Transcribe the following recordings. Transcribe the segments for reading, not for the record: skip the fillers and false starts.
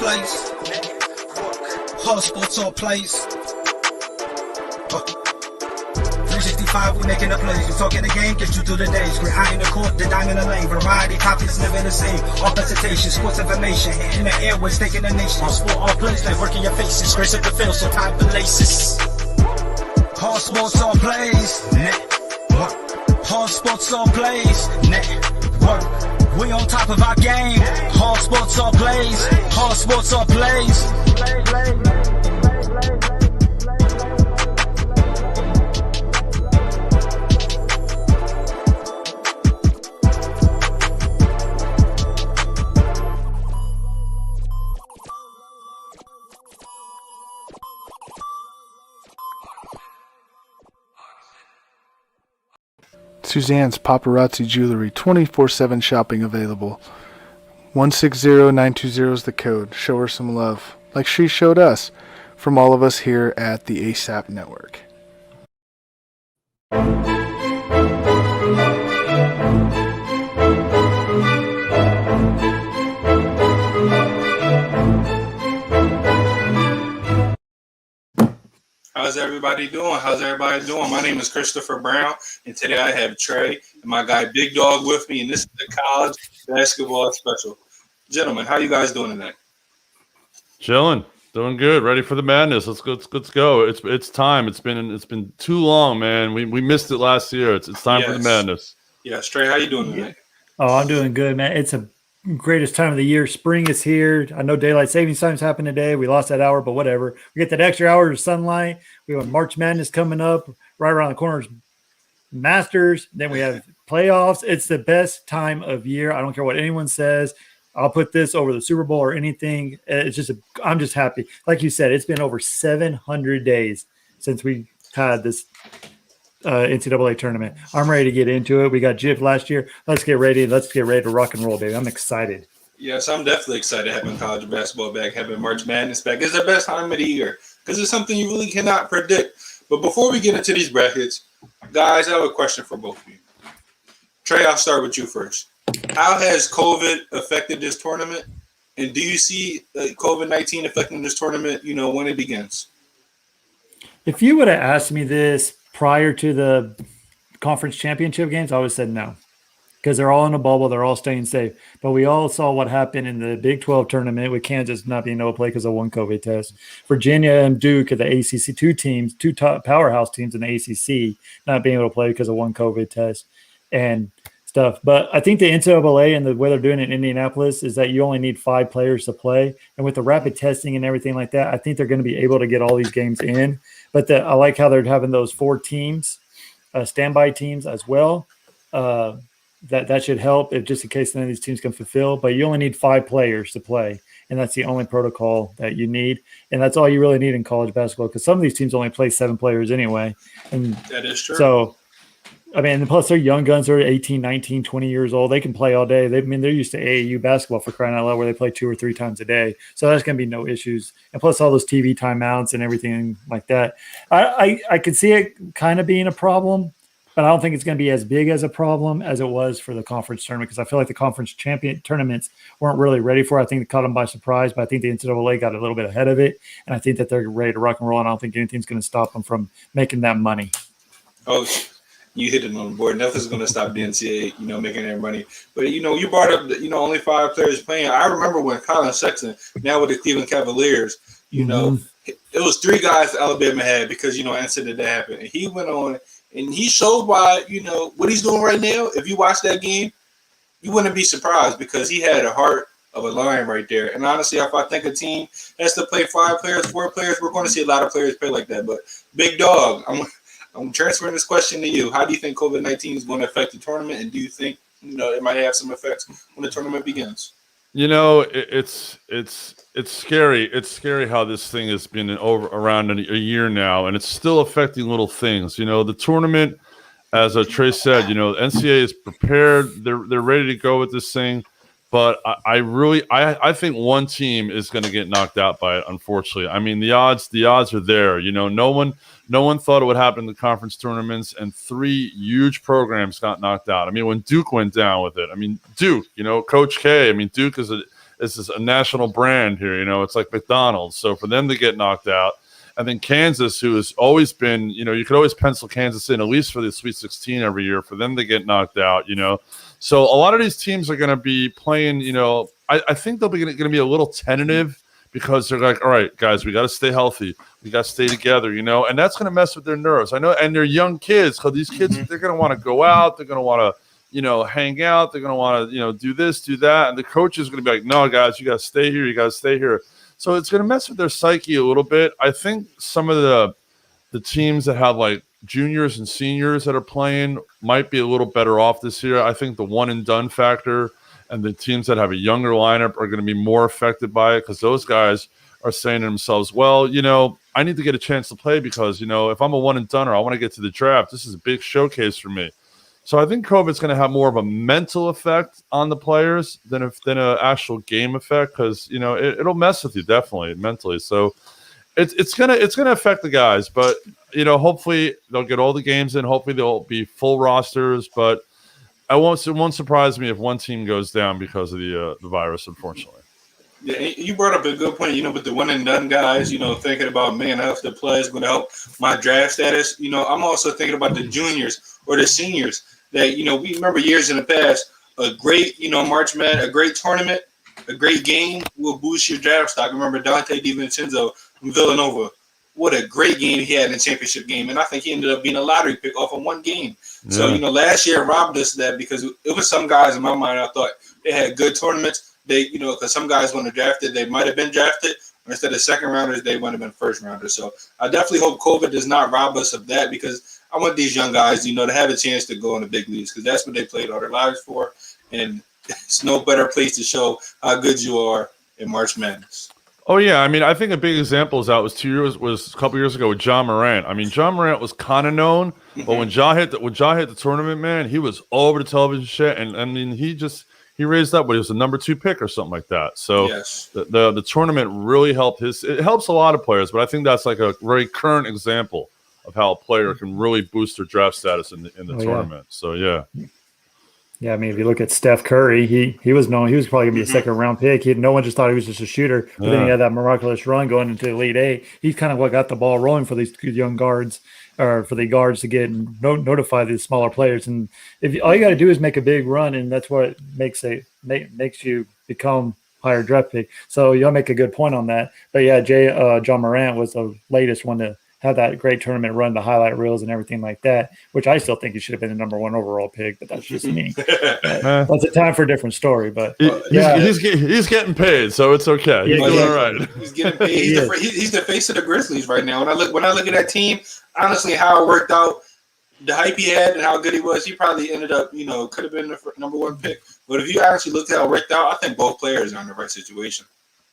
place. Hard sports all place. 365, we making a plays. We talking the game, get you through the days. Great eye in the court, the dime in the lane. Variety, topics never the same. All presentation, sports information. In the airways, taking the nation. All sport, all plays, like working your faces. Grace up the field, so time for laces. Hard sports all plays. Network. Hard sports all plays. Network. We on top of our game. Hard sports all plays. Hard sports all plays. Suzanne's Paparazzi Jewelry, 24/7 shopping available. 160920 is the code. Show her some love, like she showed us, from all of us here at the ASAP Network. How's everybody doing? My name is Christopher Brown, and today I have Trey and my guy Big Dog with me, and this is the college basketball special. Gentlemen, how you guys doing tonight? Chilling, doing good, ready for the madness. Let's go. It's time. It's been too long, man. We missed it last year. It's time for the madness. Yeah, Trey, how you doing tonight? Oh, I'm doing good, man. It's a greatest time of the year. Spring is here. I know daylight savings times happened today. We lost that hour, but whatever. We get that extra hour of sunlight. We have March Madness coming up right around the corner. Masters. Then we have playoffs. It's the best time of year. I don't care what anyone says. I'll put this over the Super Bowl or anything. I'm just happy. Like you said, it's been over 700 days since we had this NCAA tournament. I'm ready to get into it. We got GIF last year. Let's get ready to rock and roll, baby. I'm excited. Yes, I'm definitely excited having college basketball back, having March Madness back. It's the best time of the year because it's something you really cannot predict. But before we get into these brackets, guys, I have a question for both of you. Trey, I'll start with you first. How has COVID affected this tournament? And do you see COVID-19 affecting this tournament, when it begins? If you would have asked me this prior to the conference championship games, I would have said no, because they're all in a bubble. They're all staying safe. But we all saw what happened in the Big 12 tournament with Kansas not being able to play because of one COVID test. Virginia and Duke at the ACC, two top powerhouse teams in the ACC, not being able to play because of one COVID test and stuff. But I think the NCAA and the way they're doing it in Indianapolis is that you only need 5 players to play. And with the rapid testing and everything like that, I think they're going to be able to get all these games in. But I like how they're having those 4 teams, standby teams as well. That should help if just in case none of these teams can fulfill. But you only need 5 players to play, and that's the only protocol that you need. And that's all you really need in college basketball because some of these teams only play 7 players anyway. And that is true. So, I mean, and plus they're young guns. They're 18, 19, 20 years old. They can play all day. They're used to AAU basketball for crying out loud where they play 2 or 3 times a day. So that's going to be no issues. And plus all those TV timeouts and everything like that. I could see it kind of being a problem, but I don't think it's going to be as big as a problem as it was for the conference tournament because I feel like the conference champion tournaments weren't really ready for it. I think they caught them by surprise, but I think the NCAA got a little bit ahead of it, and I think that they're ready to rock and roll, and I don't think anything's going to stop them from making that money. Oh, you hit it on the board. Nothing's going to stop the NCAA, making their money. But, you brought up, only 5 players playing. I remember when Colin Sexton, now with the Cleveland Cavaliers, it was 3 guys Alabama had because, incident that happened. And he went on and he showed why, what he's doing right now. If you watch that game, you wouldn't be surprised because he had a heart of a lion right there. And honestly, if I think a team has to play 5 players, 4 players, we're going to see a lot of players play like that. But Big Dog, I'm transferring this question to you. How do you think COVID-19 is going to affect the tournament? And do you think, it might have some effects when the tournament begins? It's scary. It's scary how this thing has been around a year now, and it's still affecting little things. The tournament, as Trey said, NCAA is prepared. They're ready to go with this thing. But I think one team is going to get knocked out by it, unfortunately. I mean, the odds are there. No one thought it would happen in the conference tournaments, and 3 huge programs got knocked out. I mean, when Duke went down with it, Duke, Coach K, Duke is is a national brand here. You know, it's like McDonald's. So for them to get knocked out, and then Kansas, who has always been, you know, you could always pencil Kansas in at least for the Sweet 16 every year, for them to get knocked out, you know. So a lot of these teams are going to be playing, you know, I think they'll be going to be a little tentative because they're like, all right, guys, we got to stay healthy. We got to stay together, you know, and that's going to mess with their nerves. I know, and they're young kids, because these kids, they're going to want to go out. They're going to want to, you know, hang out. They're going to want to, you know, do this, do that. And the coach is going to be like, no, guys, you got to stay here. You got to stay here. So it's going to mess with their psyche a little bit. I think some of the teams that have like juniors and seniors that are playing might be a little better off this year. I think the one and done factor and the teams that have a younger lineup are going to be more affected by it, because those guys are saying to themselves, well, you know, I need to get a chance to play because, you know, if I'm a one and doneer, I want to get to the draft. This is a big showcase for me. So I think COVID's going to have more of a mental effect on the players than an actual game effect, because, you know, it'll mess with you definitely mentally. So it's gonna affect the guys, but, you know, hopefully they'll get all the games in. Hopefully they'll be full rosters, but it won't surprise me if one team goes down because of the virus, unfortunately. Yeah, you brought up a good point, you know, with the one and done guys, you know, thinking about, man, how the play is going to help my draft status. You know, I'm also thinking about the juniors or the seniors that, you know, we remember years in the past, a great, you know, March Madness, a great tournament, a great game will boost your draft stock. I remember Dante DiVincenzo from Villanova. What a great game he had in the championship game. And I think he ended up being a lottery pick off of one game. Yeah. So, you know, last year robbed us of that, because it was some guys in my mind, I thought they had good tournaments. They, you know, because some guys when they're drafted, they might have been drafted. Or instead of second rounders, they might have been first rounders. So I definitely hope COVID does not rob us of that, because I want these young guys, you know, to have a chance to go in the big leagues, because that's what they played all their lives for. And it's no better place to show how good you are in March Madness. Oh yeah, I mean, I think a big example was a couple years ago with John Morant. I mean, John Morant was kind of known, but when Ja hit the tournament, man, he was all over the television shit, and I mean, he raised up, but he was the number 2 pick or something like that. So yes. the tournament really helped it helps a lot of players, but I think that's like a very current example of how a player can really boost their draft status in the tournament. Yeah. So yeah. Yeah, I mean, if you look at Steph Curry, he was known. He was probably going to be a second-round pick. No one just thought he was just a shooter. But then he had that miraculous run going into the Elite Eight. He's kind of what got the ball rolling for these young guards, or for the guards to get notify these smaller players. And if all you got to do is make a big run, and that's what makes you become higher draft pick. So you'll make a good point on that. But yeah, John Morant was the latest one to have that great tournament run, the highlight reels and everything like that, which I still think he should have been the number 1 overall pick, but that's just me. That's a time for a different story. But he's getting paid, so it's okay. He's doing all right. He's getting paid. He's the face of the Grizzlies right now. When I look at that team, honestly, how it worked out, the hype he had and how good he was, he probably ended up, you know, could have been the number 1 pick. But if you actually looked at how it worked out, I think both players are in the right situation.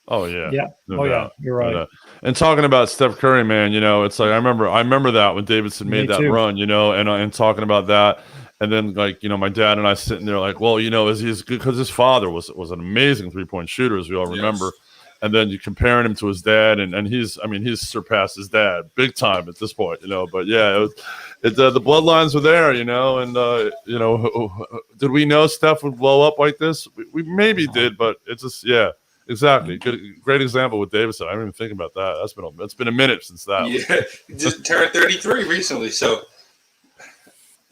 Oh yeah. Yeah. Yeah. You're right. No. And talking about Steph Curry, man, you know, it's like I remember that when Davidson made that run, you know, and talking about that, and then like, you know, my dad and I sitting there like, well, you know, is he as good, because his father was an amazing 3-point shooter, as we all remember. Yes. And then you comparing him to his dad, and he's surpassed his dad big time at this point, you know. But yeah, the bloodlines were there, you know, and you know, did we know Steph would blow up like this? We maybe did, but it's just exactly. Great example with Davidson. I didn't even think about that. It's been a minute since that. Yeah, just turned 33 recently, so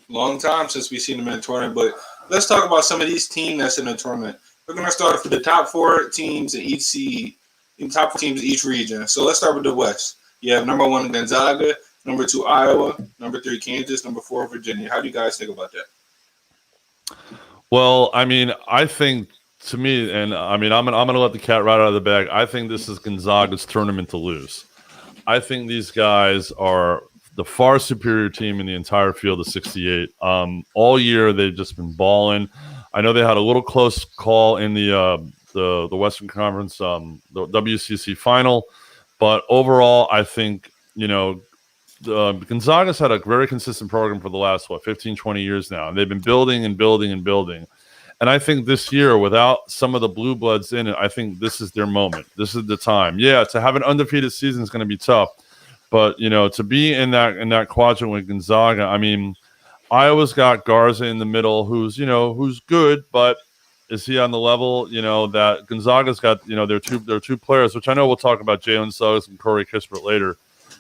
long time since we've seen him in a tournament. But let's talk about some of these teams that's in the tournament. We're gonna start with the top 4 teams in each seed, top 4 teams in each region. So let's start with the West. You have number 1 Gonzaga, number 2 Iowa, number 3 Kansas, number 4 Virginia. How do you guys think about that? Well, I mean, I think. To me, and I mean, I'm gonna let the cat right out of the bag. I think this is Gonzaga's tournament to lose. I think these guys are the far superior team in the entire field of 68. All year they've just been balling. I know they had a little close call in the Western Conference, the WCC final, but overall, I think, you know, Gonzaga's had a very consistent program for the last 15, 20 years now, and they've been building and building and building. And I think this year, without some of the blue bloods in it, I think this is their moment. This is the time. Yeah, to have an undefeated season is going to be tough, but you know, to be in that quadrant with Gonzaga, I mean, Iowa's got Garza in the middle, who's good, but is he on the level, that Gonzaga's got, their two players, which I know we'll talk about Jalen Suggs and Corey Kispert later,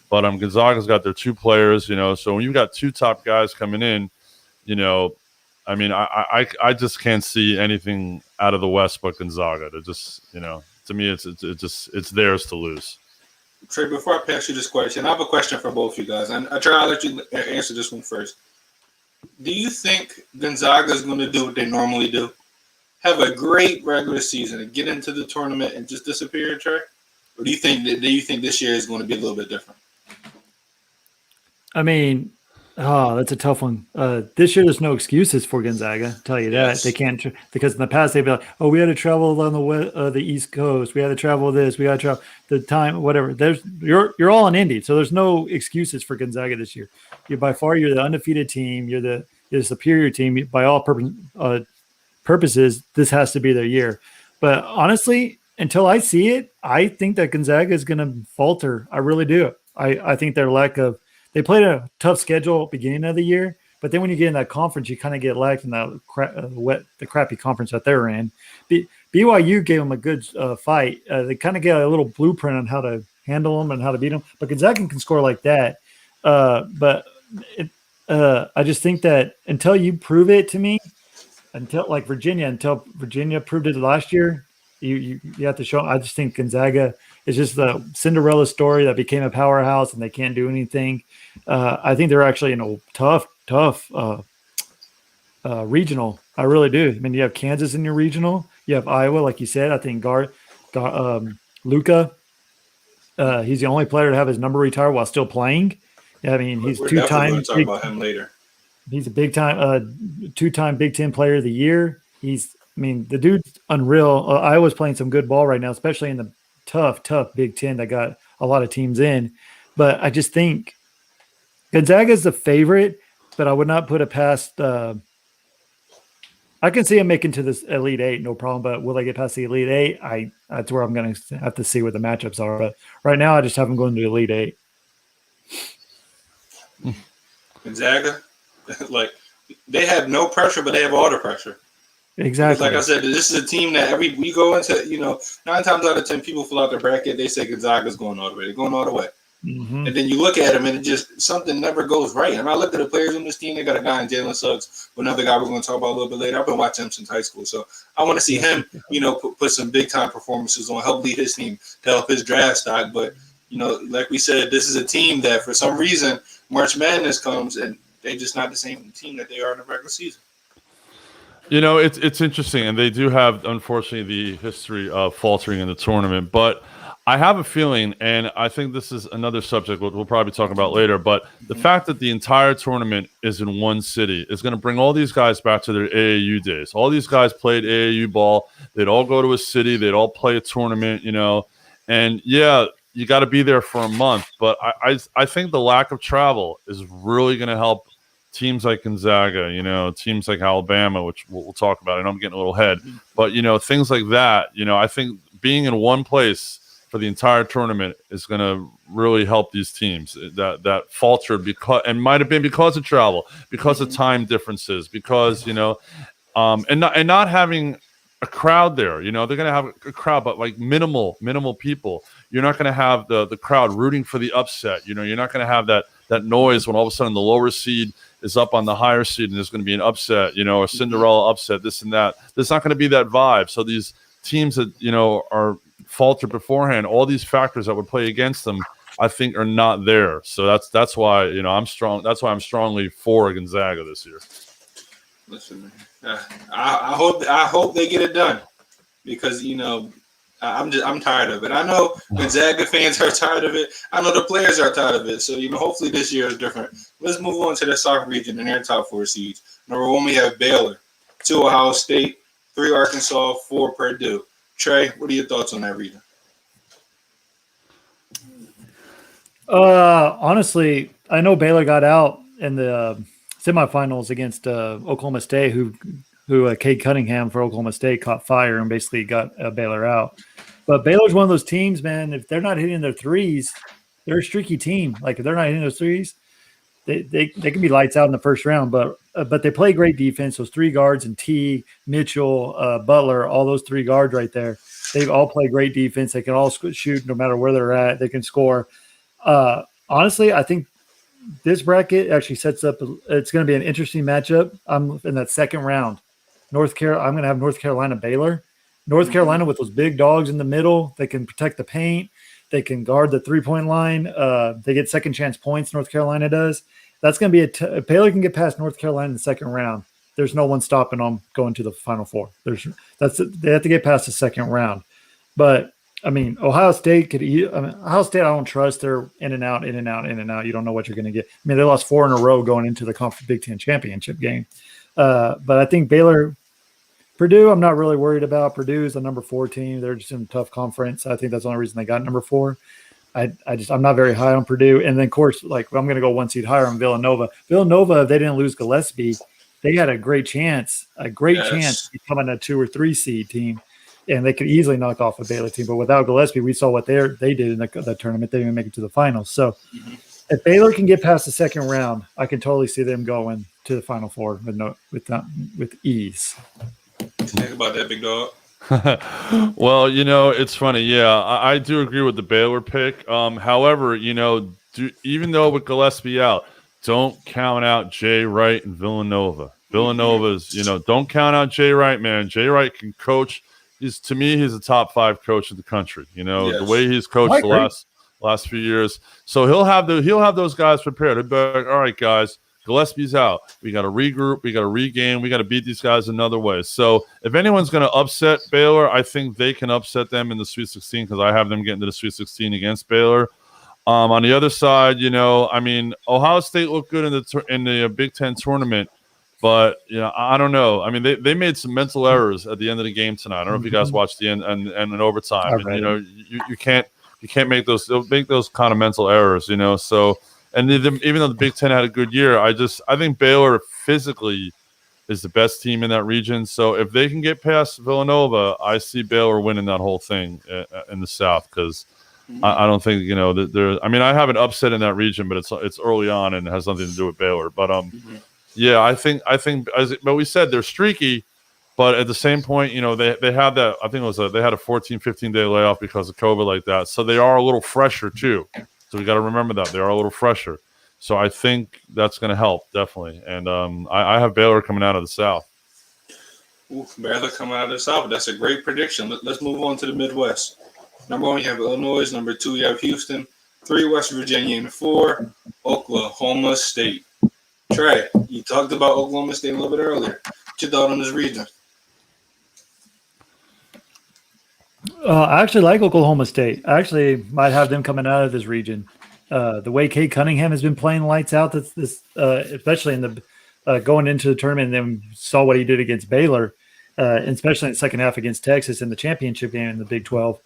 but Gonzaga's got their two players, so when you've got two top guys coming in, I mean, I just can't see anything out of the West but Gonzaga. To just, to me, it's theirs to lose. Trey, before I pass you this question, I have a question for both of you guys, and I'll let you answer this one first. Do you think Gonzaga is going to do what they normally do? Have a great regular season and get into the tournament and just disappear, Trey? Or do you think this year is going to be a little bit different? I mean, that's a tough one. This year, there's no excuses for Gonzaga. I'll tell you that. Yes. They can't because in the past they'd be like, "Oh, we had to travel on the East Coast. We had to travel this. We had to travel the time, whatever." You're all in Indy, so there's no excuses for Gonzaga this year. You're the undefeated team. You're the superior team by all purposes. This has to be their year. But honestly, until I see it, I think that Gonzaga is going to falter. I really do. I think their lack of they played a tough schedule beginning of the year, but then when you get in that conference, you kind of get lagged in that the crappy conference that they're in. BYU gave them a good fight. They kind of get a little blueprint on how to handle them and how to beat them. But Gonzaga can score like that. I just think that until you prove it to me, until Virginia proved it last year, you have to show. I just think Gonzaga is just the Cinderella story that became a powerhouse and they can't do anything. I think they're actually in a tough regional. I really do. I mean, you have Kansas in your regional. You have Iowa, like you said. I think Luka, he's the only player to have his number retired while still playing. I mean, he's two-time. We'll talk about him later. He's a big-time, two-time Big Ten Player of the Year. The dude's unreal. Iowa's playing some good ball right now, especially in the tough Big Ten that got a lot of teams in. But I just think Gonzaga is the favorite, but I would not put it past. I can see him making to this Elite Eight, no problem. But will they get past the Elite Eight? That's where I'm going to have to see what the matchups are. But right now, I just have them going to the Elite Eight. Gonzaga, like they have no pressure, but they have all the pressure. Exactly. Like I said, this is a team that we go into, 9 times out of 10 people fill out their bracket, they say Gonzaga's going all the way. They're going all the way. Mm-hmm. And then you look at them and something never goes right. And I look at the players on this team, they got a guy in Jalen Suggs, another guy we're going to talk about a little bit later. I've been watching him since high school. So I want to see him, put some big time performances on, help lead his team, to help his draft stock. But, like we said, this is a team that for some reason March Madness comes and they're just not the same team that they are in the regular season. It's interesting, and they do have, unfortunately, the history of faltering in the tournament. But I have a feeling, and I think this is another subject we'll probably talk about later, but the fact that the entire tournament is in one city is going to bring all these guys back to their AAU days. All these guys played AAU ball. They'd all go to a city. They'd all play a tournament, And, yeah, you got to be there for a month. But I think the lack of travel is really going to help teams like Gonzaga, teams like Alabama, which we'll talk about. I know I'm getting a little ahead. But, things like that, I think being in one place for the entire tournament is going to really help these teams that faltered and might have been because of travel, because of time differences, because, and not having a crowd there. They're going to have a crowd, but like minimal people. You're not going to have the crowd rooting for the upset. You're not going to have that noise when all of a sudden the lower seed is up on the higher seed and there's going to be an upset, a Cinderella upset, this and that. There's not going to be that vibe. So these teams that, are faltered beforehand, all these factors that would play against them, I think are not there. So that's why, I'm strong. That's why I'm strongly for Gonzaga this year. Listen, man, I hope they get it done because, I'm tired of it. I know Gonzaga fans are tired of it. I know the players are tired of it. So, hopefully this year is different. Let's move on to the South region and their top 4 seeds. Number 1, we have Baylor, 2 Ohio State, 3 Arkansas, 4 Purdue. Trey, what are your thoughts on that region? Honestly, I know Baylor got out in the semifinals against Oklahoma State, who Cade Cunningham for Oklahoma State caught fire and basically got Baylor out. But Baylor's one of those teams, man, if they're not hitting their threes, they're a streaky team. Like, if they're not hitting those threes, they can be lights out in the first round, but they play great defense. Those three guards and T, Mitchell, Butler, all those three guards right there, they all play great defense. They can all shoot no matter where they're at. They can score. Honestly, I think this bracket actually sets up. It's going to be an interesting matchup. I'm in that second round. I'm going to have North Carolina Baylor. North Carolina with those big dogs in the middle. They can protect the paint. They can guard the 3-point line. They get second chance points. North Carolina does. That's going to be if Baylor can get past North Carolina in the second round, there's no one stopping them going to the Final Four. They have to get past the second round. But I mean, Ohio State Ohio State, I don't trust. They're in and out, in and out, in and out. You don't know what you're going to get. I mean, they lost 4 in a row going into the Big Ten championship game. But I think Purdue, I'm not really worried about. Purdue is the number 4 team. They're just in a tough conference. I think that's the only reason they got number 4. I'm not very high on Purdue. And then, of course, I'm going to go 1 seed higher on Villanova. Villanova, if they didn't lose Gillespie, they had a great chance chance becoming a 2 or 3 seed team. And they could easily knock off a Baylor team. But without Gillespie, we saw what they did in the tournament. They didn't make it to the finals. So if Baylor can get past the second round, I can totally see them going to the Final Four with ease. Think about that, big dog. Well, it's funny. Yeah, I do agree with the Baylor pick. However, even though with Gillespie out, don't count out Jay Wright and Villanova. Villanova's, don't count out Jay Wright, man. Jay Wright can coach. To me, he's a top 5 coach in the country. The way he's coached the last few years. So he'll have those guys prepared. He'll be like, all right, guys, Gillespie's out. We got to regroup. We got to regain. We got to beat these guys another way. So if anyone's going to upset Baylor, I think they can upset them in the Sweet 16 because I have them getting to the Sweet 16 against Baylor. On the other side, Ohio State looked good in the Big Ten tournament. But, I don't know. I mean, they made some mental errors at the end of the game tonight. I don't know if you guys watched the end and in overtime. And, you can't make those kind of mental errors, So, and even though the Big Ten had a good year, I think Baylor physically is the best team in that region. So if they can get past Villanova, I see Baylor winning that whole thing in the South because I don't think, I have an upset in that region, but it's early on and it has nothing to do with Baylor. But, yeah, I think, but we said they're streaky, but at the same point, they had that. I think they had a 14-15 day layoff because of COVID like that, so they are a little fresher too. So we got to remember that they are a little fresher. So I think that's going to help definitely. And I have Baylor coming out of the South. Ooh, Baylor coming out of the South. That's a great prediction. Let's move on to the Midwest. Number 1, you have Illinois. Number 2, you have Houston. 3, West Virginia, and 4, Oklahoma State. Trey, you talked about Oklahoma State a little bit earlier. What's your thought on this region? I actually like Oklahoma State. I actually might have them coming out of this region. The way Cade Cunningham has been playing lights out, especially in the going into the tournament, and then saw what he did against Baylor, and especially in the second half against Texas in the championship game in the Big 12.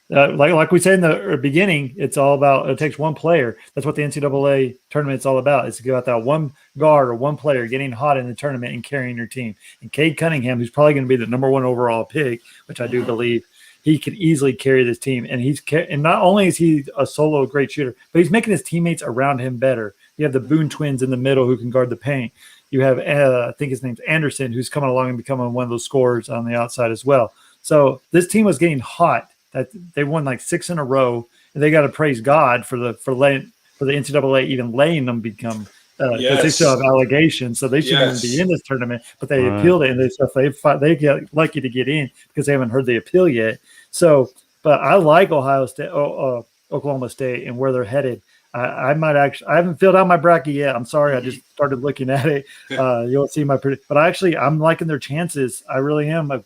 Like we said in the beginning, it's all about it takes one player. That's what the NCAA tournament's all about. It's about that one guard or one player getting hot in the tournament and carrying your team. And Cade Cunningham, who's probably going to be the number 1 overall pick, which I do believe, he can easily carry this team. And not only is he a solo great shooter, but he's making his teammates around him better. You have the Boone twins in the middle who can guard the paint. You have I think his name's Anderson, who's coming along and becoming one of those scorers on the outside as well. So this team was getting hot. That they won like 6 in a row, and they got to praise God for the NCAA even letting them become because they still have allegations, so they shouldn't even be in this tournament. But they appealed it, and they get lucky to get in because they haven't heard the appeal yet. So, but I like Oklahoma State and where they're headed. I haven't filled out my bracket yet. I'm sorry, I just started looking at it. You'll see but I'm liking their chances. I really am of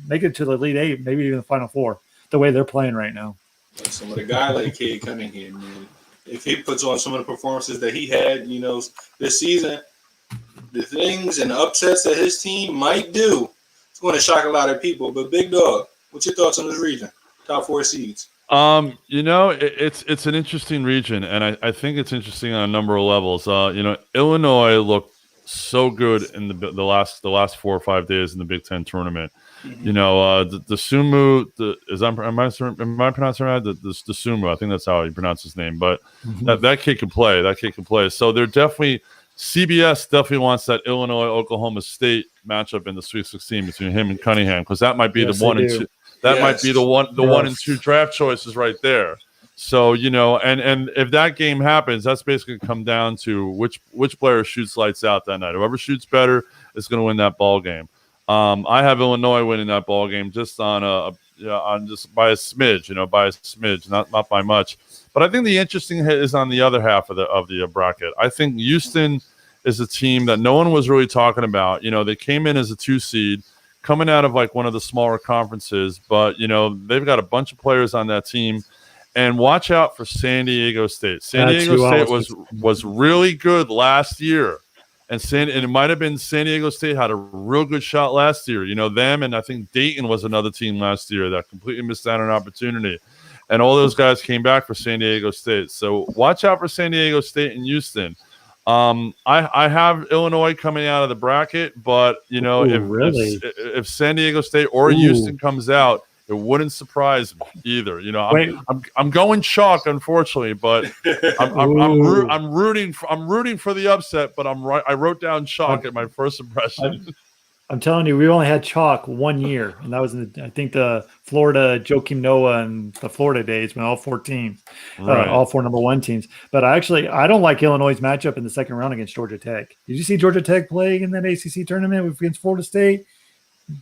making it to the Elite 8, maybe even the Final 4. The way they're playing right now. Some of the guy like Cade Cunningham, man, if he puts on some of the performances that he had, this season, the things and the upsets that his team might do, it's going to shock a lot of people. But Big Dog, what's your thoughts on this region? Top 4 seeds. It's an interesting region, and I think it's interesting on a number of levels. Illinois looked so good in the last 4 or 5 days in the Big Ten tournament. You know, the Sumu, am I pronouncing it right? The Sumu, I think that's how you pronounce his name. But that kid can play. That kid can play. So they're definitely CBS definitely wants that Illinois Oklahoma State matchup in the Sweet 16 between him and Cunningham, because that might be the one and two. That might be the one and two draft choices right there. So, you know, and if that game happens, that's basically come down to which player shoots lights out that night. Whoever shoots better is going to win that ball game. I have Illinois winning that ball game just on just by a smidge, not by much. But I think the interesting hit is on the other half of the bracket. I think Houston is a team that no one was really talking about. You know, they came in as a 2 seed, coming out of like one of the smaller conferences, but you know they've got a bunch of players on that team. And watch out for San Diego State. San Diego State was really good last year. And it might have been San Diego State had a real good shot last year. You know, them, and I think Dayton was another team last year that completely missed out on an opportunity. And all those guys came back for San Diego State. So watch out for San Diego State and Houston. I have Illinois coming out of the bracket, but, you know, if San Diego State or Houston comes out, it wouldn't surprise me either. You know, I'm going chalk, unfortunately, but I'm rooting for the upset. But I'm right. I wrote down chalk at my first impression. I'm telling you, we only had chalk 1 year, and that was I think the Florida Joakim Noah and the Florida days when all 4 teams, all 4 number 1 teams. But I don't like Illinois' matchup in the second round against Georgia Tech. Did you see Georgia Tech play in that ACC tournament against Florida State?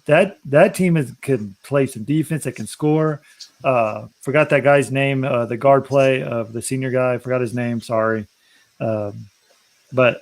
That team can play some defense. It can score. Forgot that guy's name. The guard play of the senior guy. Forgot his name. Sorry, but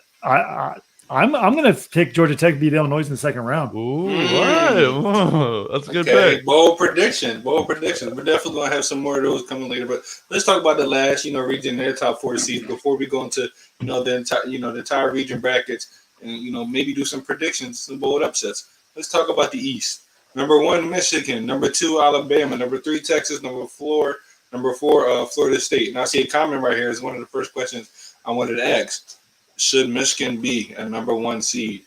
I'm going to pick Georgia Tech to beat Illinois in the second round. Ooh, right. That's a good pick. Bold prediction. We're definitely going to have some more of those coming later. But let's talk about the last, region, their top 4 seeds before we go into, the entire region brackets and, maybe do some predictions, some bold upsets. Let's talk about the East. Number 1, Michigan. Number 2, Alabama. Number 3, Texas. Number 4, Florida State. And I see a comment right here is one of the first questions I wanted to ask. Should Michigan be a number 1 seed?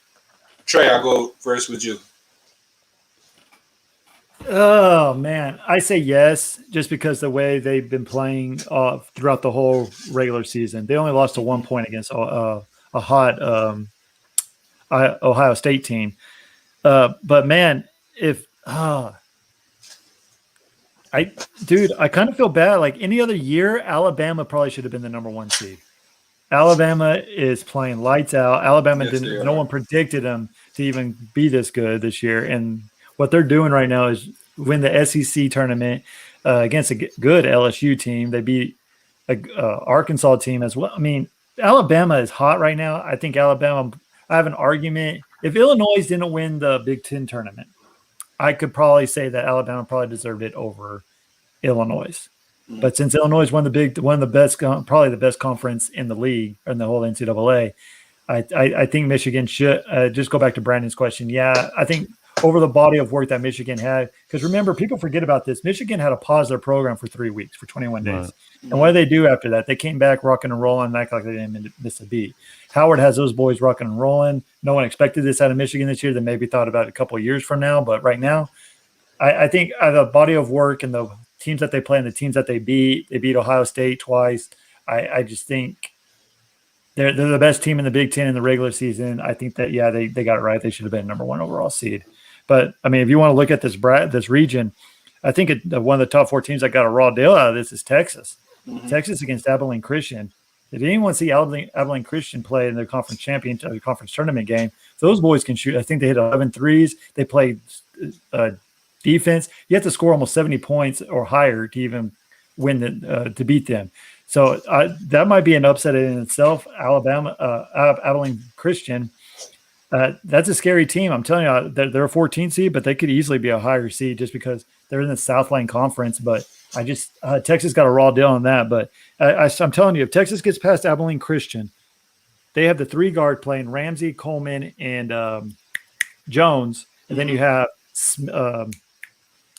Trey, I'll go first with you. Oh, man. I say yes, just because the way they've been playing throughout the whole regular season. They only lost to 1 point against a hot Ohio State team. But man, I kind of feel bad. Like any other year, Alabama probably should have been the number 1 seed. Alabama is playing lights out. No one predicted them to even be this good this year. And what they're doing right now is win the SEC tournament against a good LSU team. They beat a Arkansas team as well. I mean, Alabama is hot right now. I think I have an argument. If Illinois didn't win the Big Ten tournament, I could probably say that Alabama probably deserved it over Illinois. But since Illinois won one of the best, probably the best conference in the league or in the whole NCAA, I think Michigan should just go back to Brandon's question. Yeah, I think over the body of work that Michigan had, because remember, people forget about this. Michigan had to pause their program for 3 weeks, for 21 days. Right. And what did they do after that? They came back rocking and rolling and act like they didn't miss a beat. Howard has those boys rocking and rolling. No one expected this out of Michigan this year. They maybe thought about it a couple of years from now. But right now, I think the body of work and the teams that they play and the teams that they beat Ohio State twice. I just think they're the best team in the Big Ten in the regular season. I think that, they got it right. They should have been number 1 overall seed. But, I mean, if you want to look at this region, I think one of the top 4 teams that got a raw deal out of this is Texas. Mm-hmm. Texas against Abilene Christian. Did anyone see Abilene Christian play in the conference conference tournament game? Those boys can shoot. I think they hit 11 threes. They played defense. You have to score almost 70 points or higher to even win to beat them. So that might be an upset in itself. Abilene Christian. That's a scary team. I'm telling you, they're a 14 seed, but they could easily be a higher seed just because they're in the Southland Conference. But Texas got a raw deal on that. But I'm telling you, if Texas gets past Abilene Christian, they have the 3 guard playing Ramsey, Coleman, and Jones. And then you have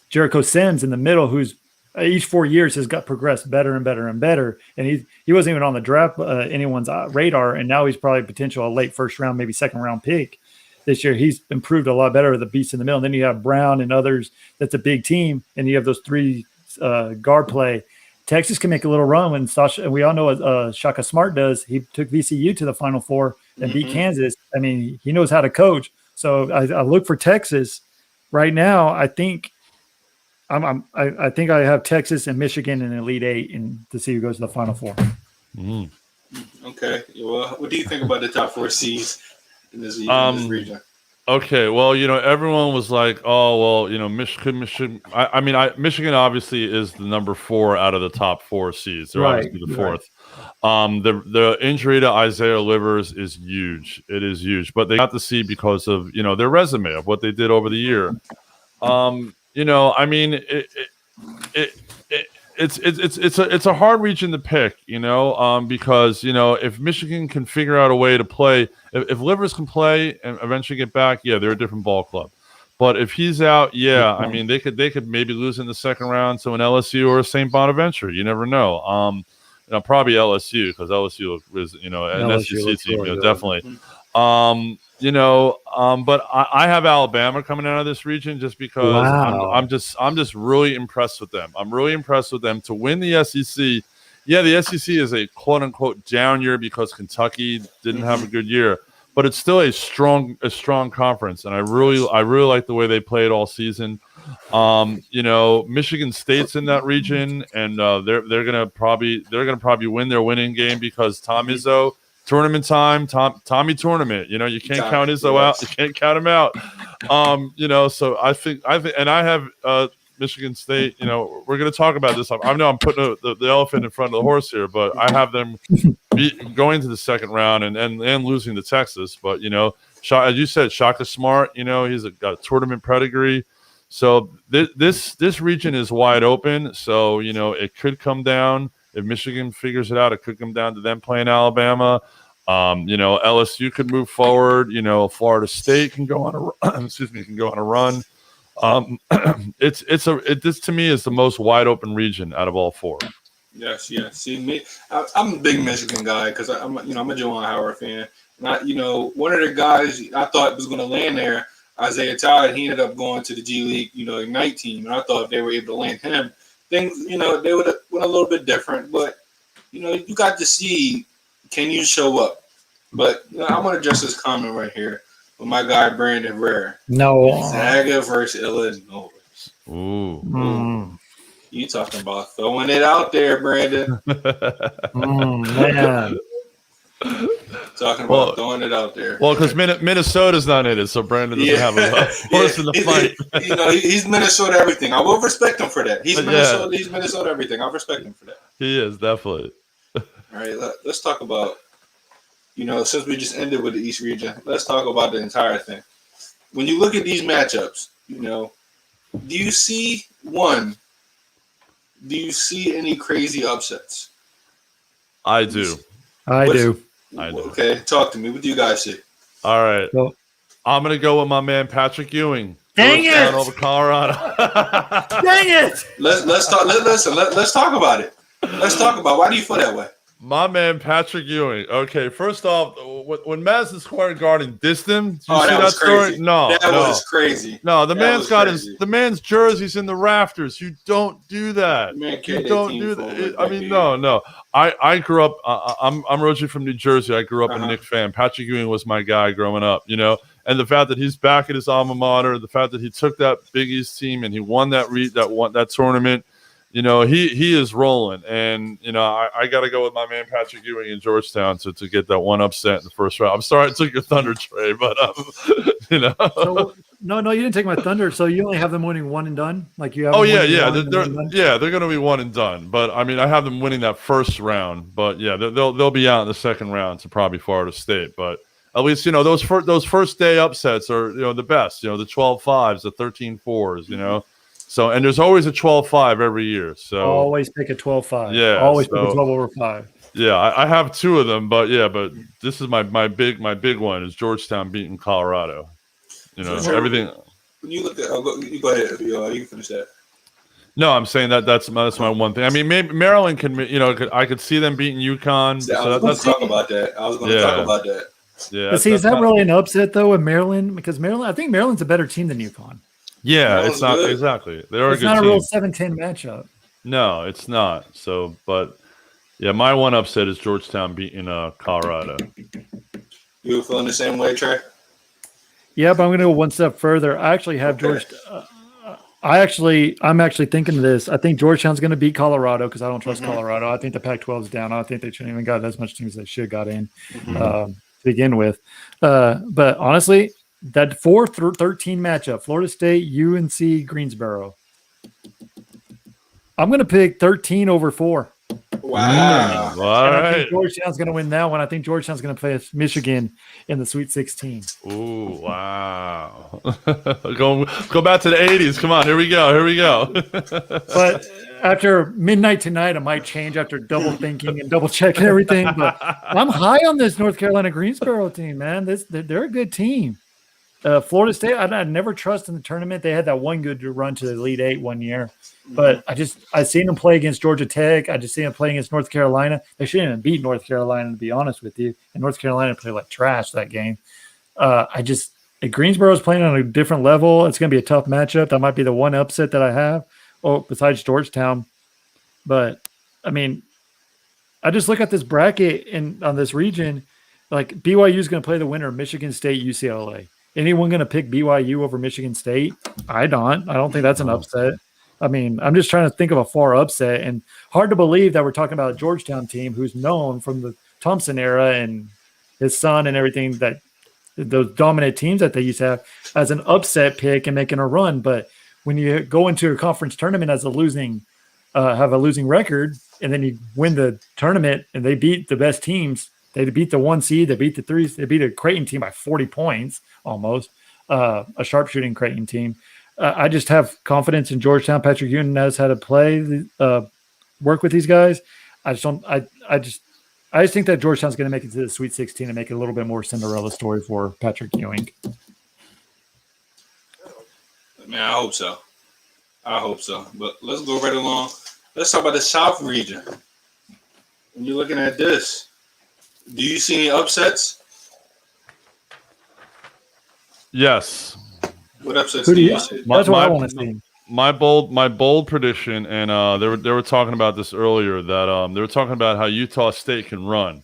Jericho Sims in the middle, who's each 4 years has got progressed better and better and better. And he wasn't even on the draft anyone's radar, and now he's probably potential a late first round, maybe second round pick. this year. He's improved a lot better with the beast in the middle. And then you have Brown and others. That's a big team, and you have those three guard play. Texas can make a little run when Sasha, and we all know what Shaka Smart does. He took VCU to the Final Four and beat Kansas. I mean, he knows how to coach. So I look for Texas right now. I think I think I have Texas and Michigan in Elite Eight, and to see who goes to the Final Four. Okay. Well, what do you think about the top 4 seeds in this region? Okay, well, everyone was like, "Oh, well, Michigan." Michigan obviously is the number 4 out of the top 4 seeds. They're obviously the 4th. The injury to Isaiah Livers is huge. It is huge, but they got the seed because of their resume of what they did over the year. It's a hard region to pick, because if Michigan can figure out a way to play, if Livers can play and eventually get back, they're a different ball club. But if he's out, they could maybe lose in the second round to an LSU or a St. Bonaventure. You never know. Probably LSU, because LSU is an SEC team, definitely. But I have Alabama coming out of this region just because I'm just really impressed with them. I'm really impressed with them to win the SEC. Yeah, the SEC is a quote unquote down year because Kentucky didn't have a good year, but it's still a strong conference, and I really like the way they played all season. Michigan State's in that region, and they're gonna probably win their winning game because Tom Izzo. Tournament time, Tommy tournament. You can't count Izzo out. You can't count him out. So I think, and I have Michigan State. We're going to talk about this. I know I'm putting the elephant in front of the horse here, but I have them going to the second round and losing to Texas. But as you said, Shaka Smart. He's got a tournament pedigree. So this region is wide open. So it could come down. If Michigan figures it out, it could come down to them playing Alabama. LSU could move forward. Florida State can go on a run. This to me is the most wide open region out of all 4. Yes. See me, I'm a big Michigan guy because I'm a Juwan Howard fan. And one of the guys I thought was going to land there, Isaiah Todd. He ended up going to the G League, Ignite team, and I thought if they were able to land him, things, they would have went a little bit different, but you got to see, can you show up? But I want to address this comment right here with my guy Brandon Herrera. No, Zaga versus Illinois. Ooh. You talking about throwing it out there, Brandon? Man. Talking about throwing it out there. Well, because Minnesota's not in it, so Brandon doesn't have a horse in the fight. He's Minnesota everything. I will respect him for that. He's Minnesota everything. I'll respect him for that. He is, definitely. All right, let's talk about, since we just ended with the East region, let's talk about the entire thing. When you look at these matchups, do you see any crazy upsets? I do. I do. Okay, talk to me. What do you guys see? All right. Well, I'm going to go with my man Patrick Ewing. Dang it! Over Colorado. Dang it! Let's talk. Let's talk about it. Let's talk about why do you feel that way? My man Patrick Ewing. Okay, first off, when Madison Square Garden dissed him, did you see that story? Crazy. No, that was crazy. No, the man's got the man's jerseys in the rafters. You don't do that. You don't do that. No. I grew up. I'm originally from New Jersey. I grew up a Knicks fan. Patrick Ewing was my guy growing up. And the fact that he's back at his alma mater, the fact that he took that Big East team and he won that tournament. He is rolling, and I got to go with my man Patrick Ewing in Georgetown to get that one upset in the first round. I'm sorry I took your Thunder, Trey, but So, no, you didn't take my Thunder. So you only have them winning one and done, like you have. Oh yeah. They're going to be one and done. But I mean, I have them winning that first round. But yeah, they'll be out in the second round to probably Florida State. But at least those first day upsets are the best. The 12-5s, the 13-4s. So, and there's always a 12-5 every year. So always pick a 12-5. Yeah, always pick a 12 over 5. Yeah, I have 2 of them, but this is my big one is Georgetown beating Colorado. Everything. When you look at, you go ahead. You can finish that. No, I'm saying that's my one thing. I mean, maybe Maryland can. I could see them beating UConn. I was going to talk about that. Yeah. But see, is that really an upset though in Maryland? Because Maryland, I think Maryland's a better team than UConn. Yeah, Maryland's it's not good. exactly. They are It's a good not a team. real 7-10 matchup. No, it's not. So, but yeah, my one upset is Georgetown beating Colorado. You feeling the same way, Trey? Yeah, but I'm going to go one step further. I actually have Okay. I'm actually thinking of this. I think Georgetown's going to beat Colorado because I don't trust Colorado. I think the Pac-12 is down. I think they shouldn't even got as much teams as they should got in to begin with. But honestly, that 4-13 matchup, Florida State, UNC, Greensboro. I'm going to pick 13 over 4. Wow. All And I right. think Georgetown's going to win that one. I think Georgetown's going to play Michigan in the Sweet 16. Ooh, wow. go back to the 80s. Come on, here we go. But after midnight tonight, I might change after double thinking and double checking everything. But I'm high on this North Carolina Greensboro team, man. They're a good team. Florida State, I never trust in the tournament. They had that one good run to the Elite Eight one year. But I seen them play against Georgia Tech. I just seen them play against North Carolina. They shouldn't even beat North Carolina, to be honest with you. And North Carolina played like trash that game. Greensboro is playing on a different level. It's going to be a tough matchup. That might be the one upset that I have. Oh, besides Georgetown. But I mean, I just look at this bracket and on this region, like BYU is going to play the winner of Michigan State, UCLA. Anyone going to pick BYU over Michigan State? I don't think that's an upset. I mean, I'm just trying to think of a far upset, and hard to believe that we're talking about a Georgetown team who's known from the Thompson era and his son and everything, that those dominant teams that they used to have, as an upset pick and making a run. But when you go into a conference tournament as have a losing record, and then you win the tournament and they beat the best teams, they beat the 1 seed, they beat the 3, they beat a Creighton team by 40 points almost, a sharpshooting Creighton team. I just have confidence in Georgetown. Patrick Ewing knows how to play, work with these guys. I just think that Georgetown's going to make it to the Sweet 16 and make it a little bit more Cinderella story for Patrick Ewing. Man, I hope so. But let's go right along. Let's talk about the South region. When you're looking at this, do you see any upsets? Yes. What upsets Who do do you you? see? That's what I want to see. My bold prediction, and they were talking about this earlier, that they were talking about how Utah State can run,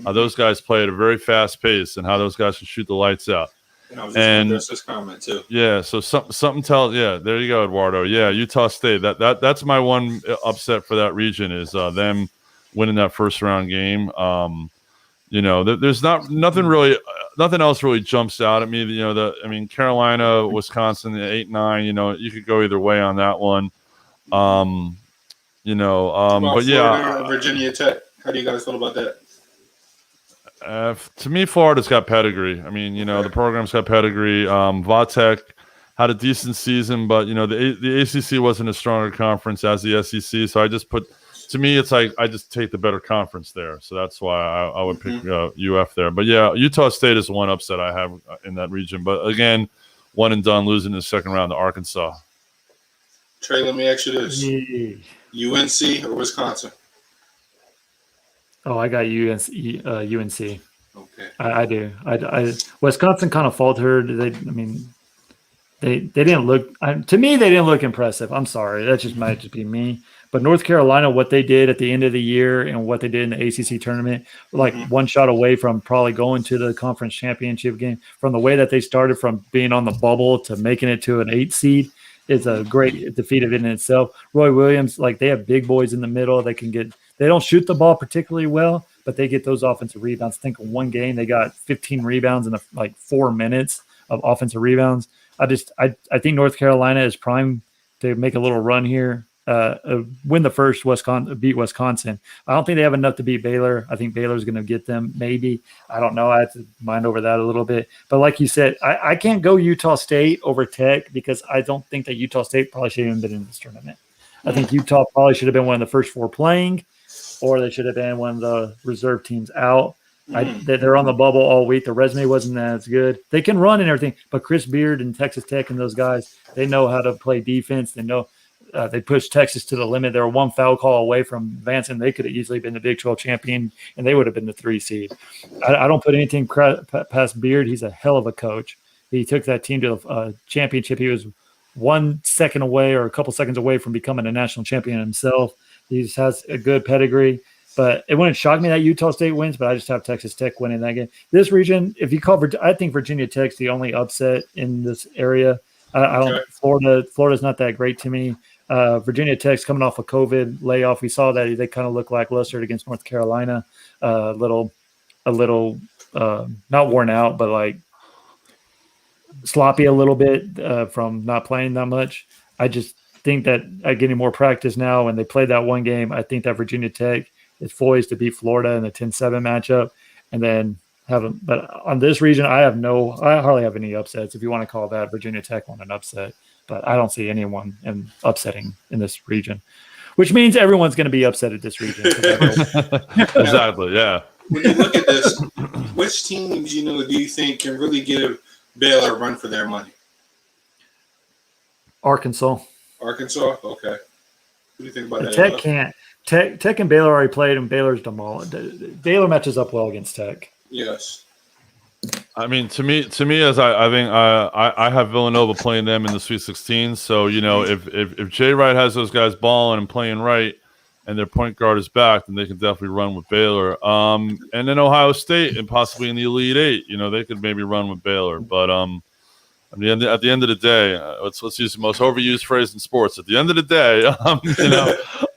how those guys play at a very fast pace, and how those guys can shoot the lights out. And I was just going to address this comment too. Yeah, so something tells. Yeah, there you go, Eduardo. Yeah, Utah State. That's my one upset for that region is them winning that first round game. There's nothing else really jumps out at me. Carolina, Wisconsin, 8-9. You could go either way on that one. But yeah, Florida, Virginia Tech. How do you guys feel about that? To me, Florida's got pedigree. The program's got pedigree. Vatek had a decent season, but the ACC wasn't a stronger conference as the SEC. So to me, it's like I just take the better conference there. So that's why I would pick UF there. But yeah, Utah State is the one upset I have in that region. But again, one and done, losing in the second round to Arkansas. Trey, let me ask you this: UNC or Wisconsin? Oh, I got UNC. Okay, I do. Wisconsin kind of faltered. They didn't look. To me, they didn't look impressive. I'm sorry, that just might just be me. But North Carolina, what they did at the end of the year and what they did in the ACC tournament, like one shot away from probably going to the conference championship game. From the way that they started from being on the bubble to making it to an 8 seed, is a great defeat of it in itself. Roy Williams, they have big boys in the middle. They don't shoot the ball particularly well, but they get those offensive rebounds. I think in one game they got 15 rebounds in 4 minutes of offensive rebounds. I think North Carolina is primed to make a little run here. Win the first, beat Wisconsin. I don't think they have enough to beat Baylor. I think Baylor's going to get them, maybe. I don't know. I have to mind over that a little bit. But like you said, I can't go Utah State over Tech because I don't think that Utah State probably should have even been in this tournament. I think Utah probably should have been one of the first 4 playing, or they should have been one of the reserve teams out. They're on the bubble all week. The resume wasn't as good. They can run and everything, but Chris Beard and Texas Tech and those guys, they know how to play defense. They know They pushed Texas to the limit. They were one foul call away from advancing. They could have easily been the Big 12 champion, and they would have been the 3 seed. I don't put anything past Beard. He's a hell of a coach. He took that team to a championship. He was 1 second away or a couple seconds away from becoming a national champion himself. He just has a good pedigree. But it wouldn't shock me that Utah State wins, but I just have Texas Tech winning that game. This region, if you call, I think Virginia Tech's the only upset in this area. I don't. Florida's not that great to me. Virginia Tech's coming off a COVID layoff. We saw that they kind of look lackluster against North Carolina. A little, not worn out, but like sloppy a little bit from not playing that much. I just think that getting more practice now, and they played that one game, I think that Virginia Tech is poised to beat Florida in the 10-7 matchup, and then have them. But on this region, I hardly have any upsets. If you want to call that Virginia Tech one an upset, but I don't see anyone upsetting in this region, which means everyone's going to be upset at this region. Exactly. Yeah. When you look at this, which teams do you think can really give Baylor a run for their money? Arkansas. Arkansas. Okay. What do you think about that? Tech can't. Tech and Baylor already played, and Baylor's demolished. Baylor matches up well against Tech. Yes. I mean, to me, as I think I have Villanova playing them in the Sweet 16. So if Jay Wright has those guys balling and playing right, and their point guard is back, then they can definitely run with Baylor. And then Ohio State and possibly in the Elite Eight, they could maybe run with Baylor. But at the end of the day, let's use the most overused phrase in sports. At the end of the day,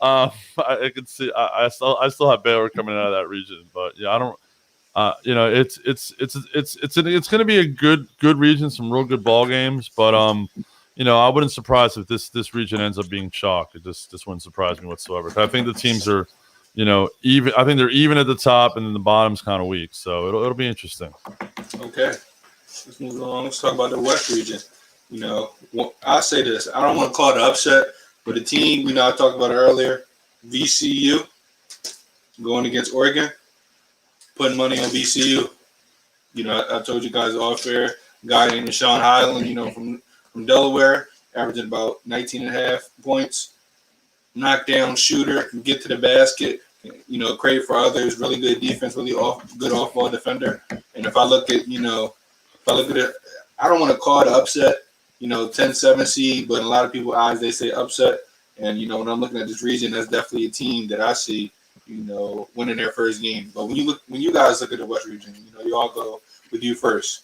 I can see I still have Baylor coming out of that region, but yeah, I don't. It's going to be a good region, some real good ball games, but I wouldn't surprise if this region ends up being chalk. It just wouldn't surprise me whatsoever. I think the teams are, even. I think they're even at the top, and then the bottom's kind of weak. So it'll be interesting. Okay. Let's move along. Let's talk about the West region. I'll say this. I don't want to call it an upset, but the team, I talked about it earlier, VCU, going against Oregon, putting money on VCU. I told you guys off air, guy named Sean Highland, from Delaware, averaging about 19.5 points, knockdown shooter, can get to the basket, create for others, really good defense, really good off-ball defender. And if I look at it, I don't want to call it an upset, 10-7 seed, but in a lot of people's eyes, they say upset. And, when I'm looking at this region, that's definitely a team that I see, winning their first game. But when you guys look at the West region, you all go with you first.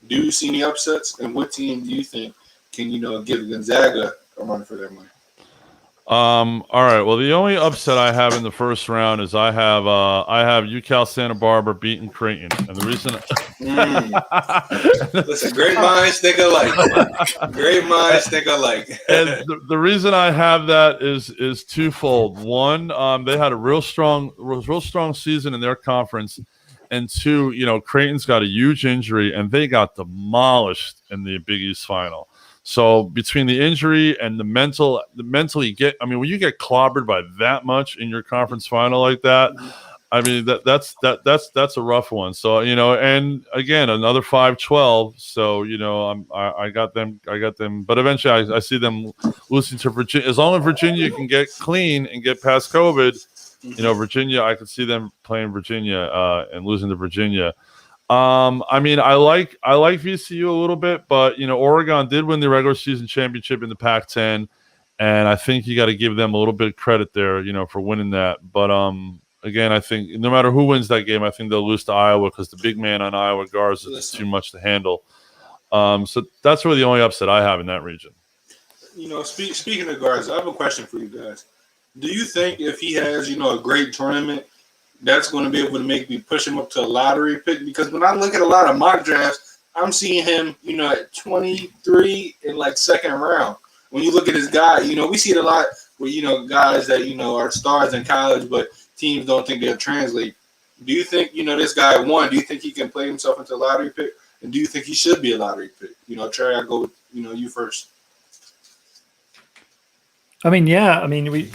Do you see any upsets? And what team do you think can, give Gonzaga a run for their money? All right. Well, the only upset I have in the first round is I have UCal Santa Barbara beating Creighton, and the reason. Listen, great minds think alike. Great minds think alike. And the reason I have that is twofold. One, they had a real strong season in their conference, and two, Creighton's got a huge injury, and they got demolished in the Big East final. So between the injury and the mental you get, when you get clobbered by that much in your conference final like that, that's a rough one. So, and again, another 5-12. So, I got them, but eventually I see them losing to Virginia. As long as Virginia can get clean and get past COVID, Virginia, I could see them playing Virginia and losing to Virginia. I like VCU a little bit, but Oregon did win the regular season championship in the Pac-10, and I think you got to give them a little bit of credit there, for winning that. But again, I think no matter who wins that game, I think they'll lose to Iowa because the big man on Iowa guards is too much to handle. So that's really the only upset I have in that region. Speaking of guards, I have a question for you guys. Do you think if he has, a great tournament, that's going to be able to make me push him up to a lottery pick? Because when I look at a lot of mock drafts, I'm seeing him, at 23 in second round. When you look at his guy, we see it a lot where, guys that, are stars in college, but teams don't think they'll translate. Do you think, this guy, do you think he can play himself into a lottery pick? And do you think he should be a lottery pick? Trey, I'll go with, you first. Yeah. We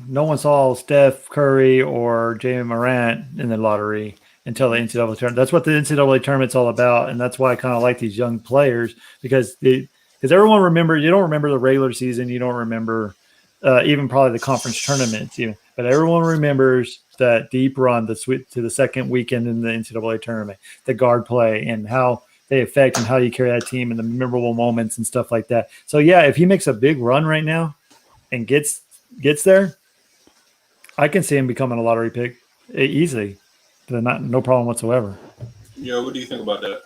no one saw Steph Curry or Jalen Morant in the lottery until the NCAA tournament. That's what the NCAA tournament's all about, and that's why I kind of like these young players because everyone remembers. You don't remember the regular season. You don't remember even probably the conference tournaments. Even, but everyone remembers that deep run to the second weekend in the NCAA tournament, the guard play and how they affect and how you carry that team and the memorable moments and stuff like that. So yeah, if he makes a big run right now and gets there, I can see him becoming a lottery pick easily. No problem whatsoever. Yeah, what do you think about that?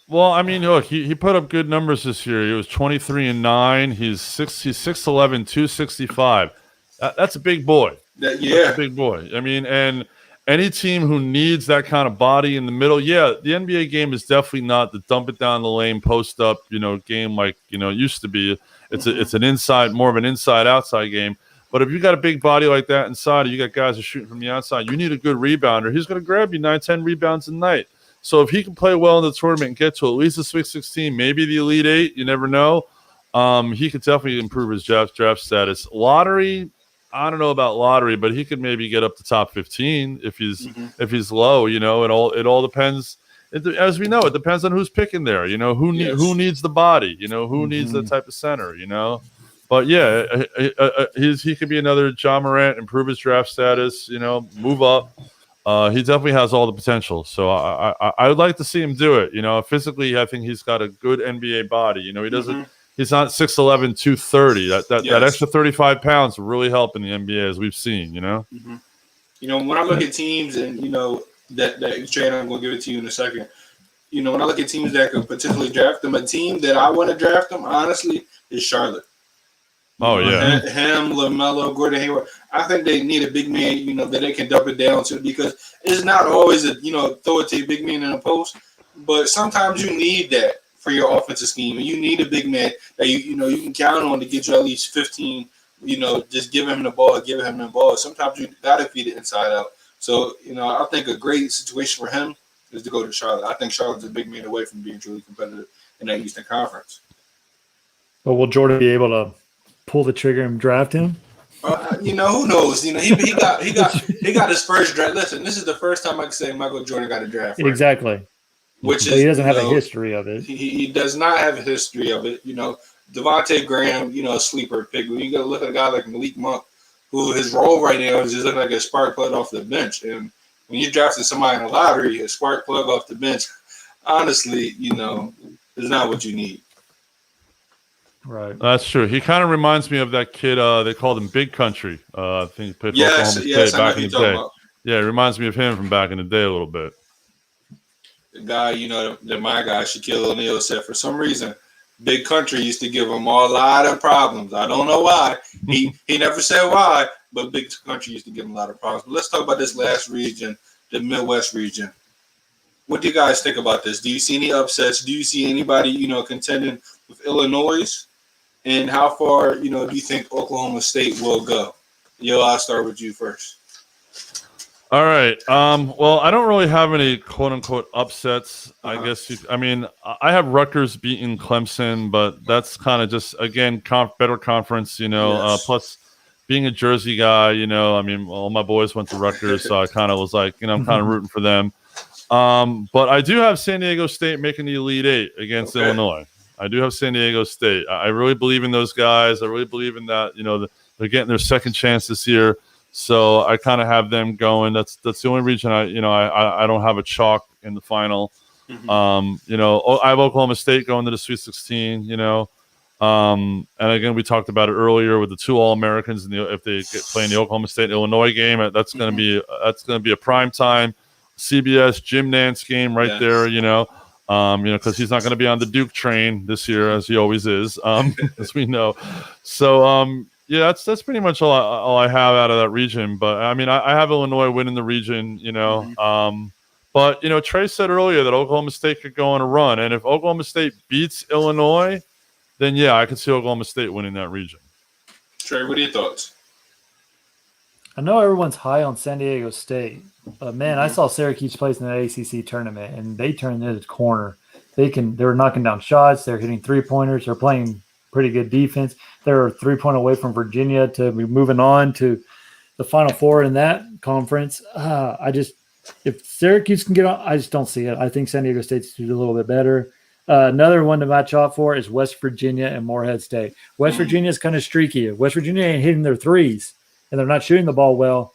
Well, I mean, look, he put up good numbers this year. He was 23-9. He's 6'11", 265. That's a big boy. That's a big boy. I mean, and any team who needs that kind of body in the middle, yeah, the NBA game is definitely not the dump it down the lane, post up, game like it used to be. It's an inside, more of an inside outside game. But if you got a big body like that inside, you got guys who are shooting from the outside, you need a good rebounder. He's going to grab you 9-10 rebounds a night. So if he can play well in the tournament and get to at least the Sweet 16, maybe the Elite Eight, you never know. He could definitely improve his draft status. Lottery, I don't know about lottery, but he could maybe get up to top 15 if he's low. It all depends. As we know, it depends on who's picking there. Who needs the body. Who needs that type of center. But yeah, he could be another John Morant, improve his draft status. Move up. He definitely has all the potential. So I would like to see him do it. Physically, I think he's got a good NBA body. He doesn't. He's not 6'11", 230. That extra 35 pounds will really help in the NBA, as we've seen. When I look at teams, and that trade, I'm going to give it to you in a second. When I look at teams that could potentially draft them, a team that I want to draft them, honestly, is Charlotte. Oh, yeah. Him, LaMelo, Gordon Hayward. I think they need a big man, that they can dump it down to, because it's not always throw it to a big man in a post, but sometimes you need that for your offensive scheme, and you need a big man that you can count on to get you at least 15. Just give him the ball. Sometimes you got to feed it inside out. So I think a great situation for him is to go to Charlotte. I think Charlotte's a big man away from being truly competitive in that Eastern Conference. But will Jordan be able to pull the trigger and draft him? Who knows? He got his first draft. Listen, this is the first time I can say Michael Jordan got a draft. Right? Exactly. But he doesn't have a history of it. He does not have a history of it. Devontae Graham, a sleeper pick. When you got to look at a guy like Malik Monk, who his role right now is just looking like a spark plug off the bench. And when you're drafting somebody in the lottery, a spark plug off the bench, honestly, is not what you need. Right. That's true. He kind of reminds me of that kid. They called him Big Country. I think he played for Oklahoma State back in the day. Yeah, it reminds me of him from back in the day a little bit. The guy, that my guy, Shaquille O'Neal, said for some reason, Big Country used to give him a lot of problems. I don't know why. He never said why, but Big Country used to give him a lot of problems. But let's talk about this last region, the Midwest region. What do you guys think about this? Do you see any upsets? Do you see anybody, contending with Illinois? And how far, do you think Oklahoma State will go? I'll start with you first. All right. Well, I don't really have any quote unquote upsets. I guess. I have Rutgers beating Clemson, but that's kind of just again better conference. Yes. Plus being a Jersey guy, all my boys went to Rutgers, so I kind of was like, I'm kind of rooting for them. But I do have San Diego State making the Elite Eight against Illinois. I do have San Diego State. I really believe in those guys. I really believe in that. They're getting their second chance this year. So I kind of have them going. That's the only reason I don't have a chalk in the final. I have Oklahoma State going to the Sweet 16. And again, we talked about it earlier with the two All-Americans, if they play in the Oklahoma State Illinois game, that's going to be a prime time CBS Jim Nance game right there. Because he's not going to be on the Duke train this year, as he always is, as we know. So. Yeah, that's pretty much all I have out of that region. But I have Illinois winning the region, But Trey said earlier that Oklahoma State could go on a run, and if Oklahoma State beats Illinois, then yeah, I could see Oklahoma State winning that region. Trey, what are your thoughts? I know everyone's high on San Diego State, but man, I saw Syracuse play in the ACC tournament, and they turned it a corner. They were knocking down shots. They're hitting 3-pointers. They're playing pretty good defense. They're 3-point away from Virginia to be moving on to the Final Four in that conference. If Syracuse can get on, I just don't see it. I think San Diego State's a little bit better. Another one to match off for is West Virginia and Morehead State. West Virginia is kind of streaky. West Virginia ain't hitting their threes, and they're not shooting the ball well.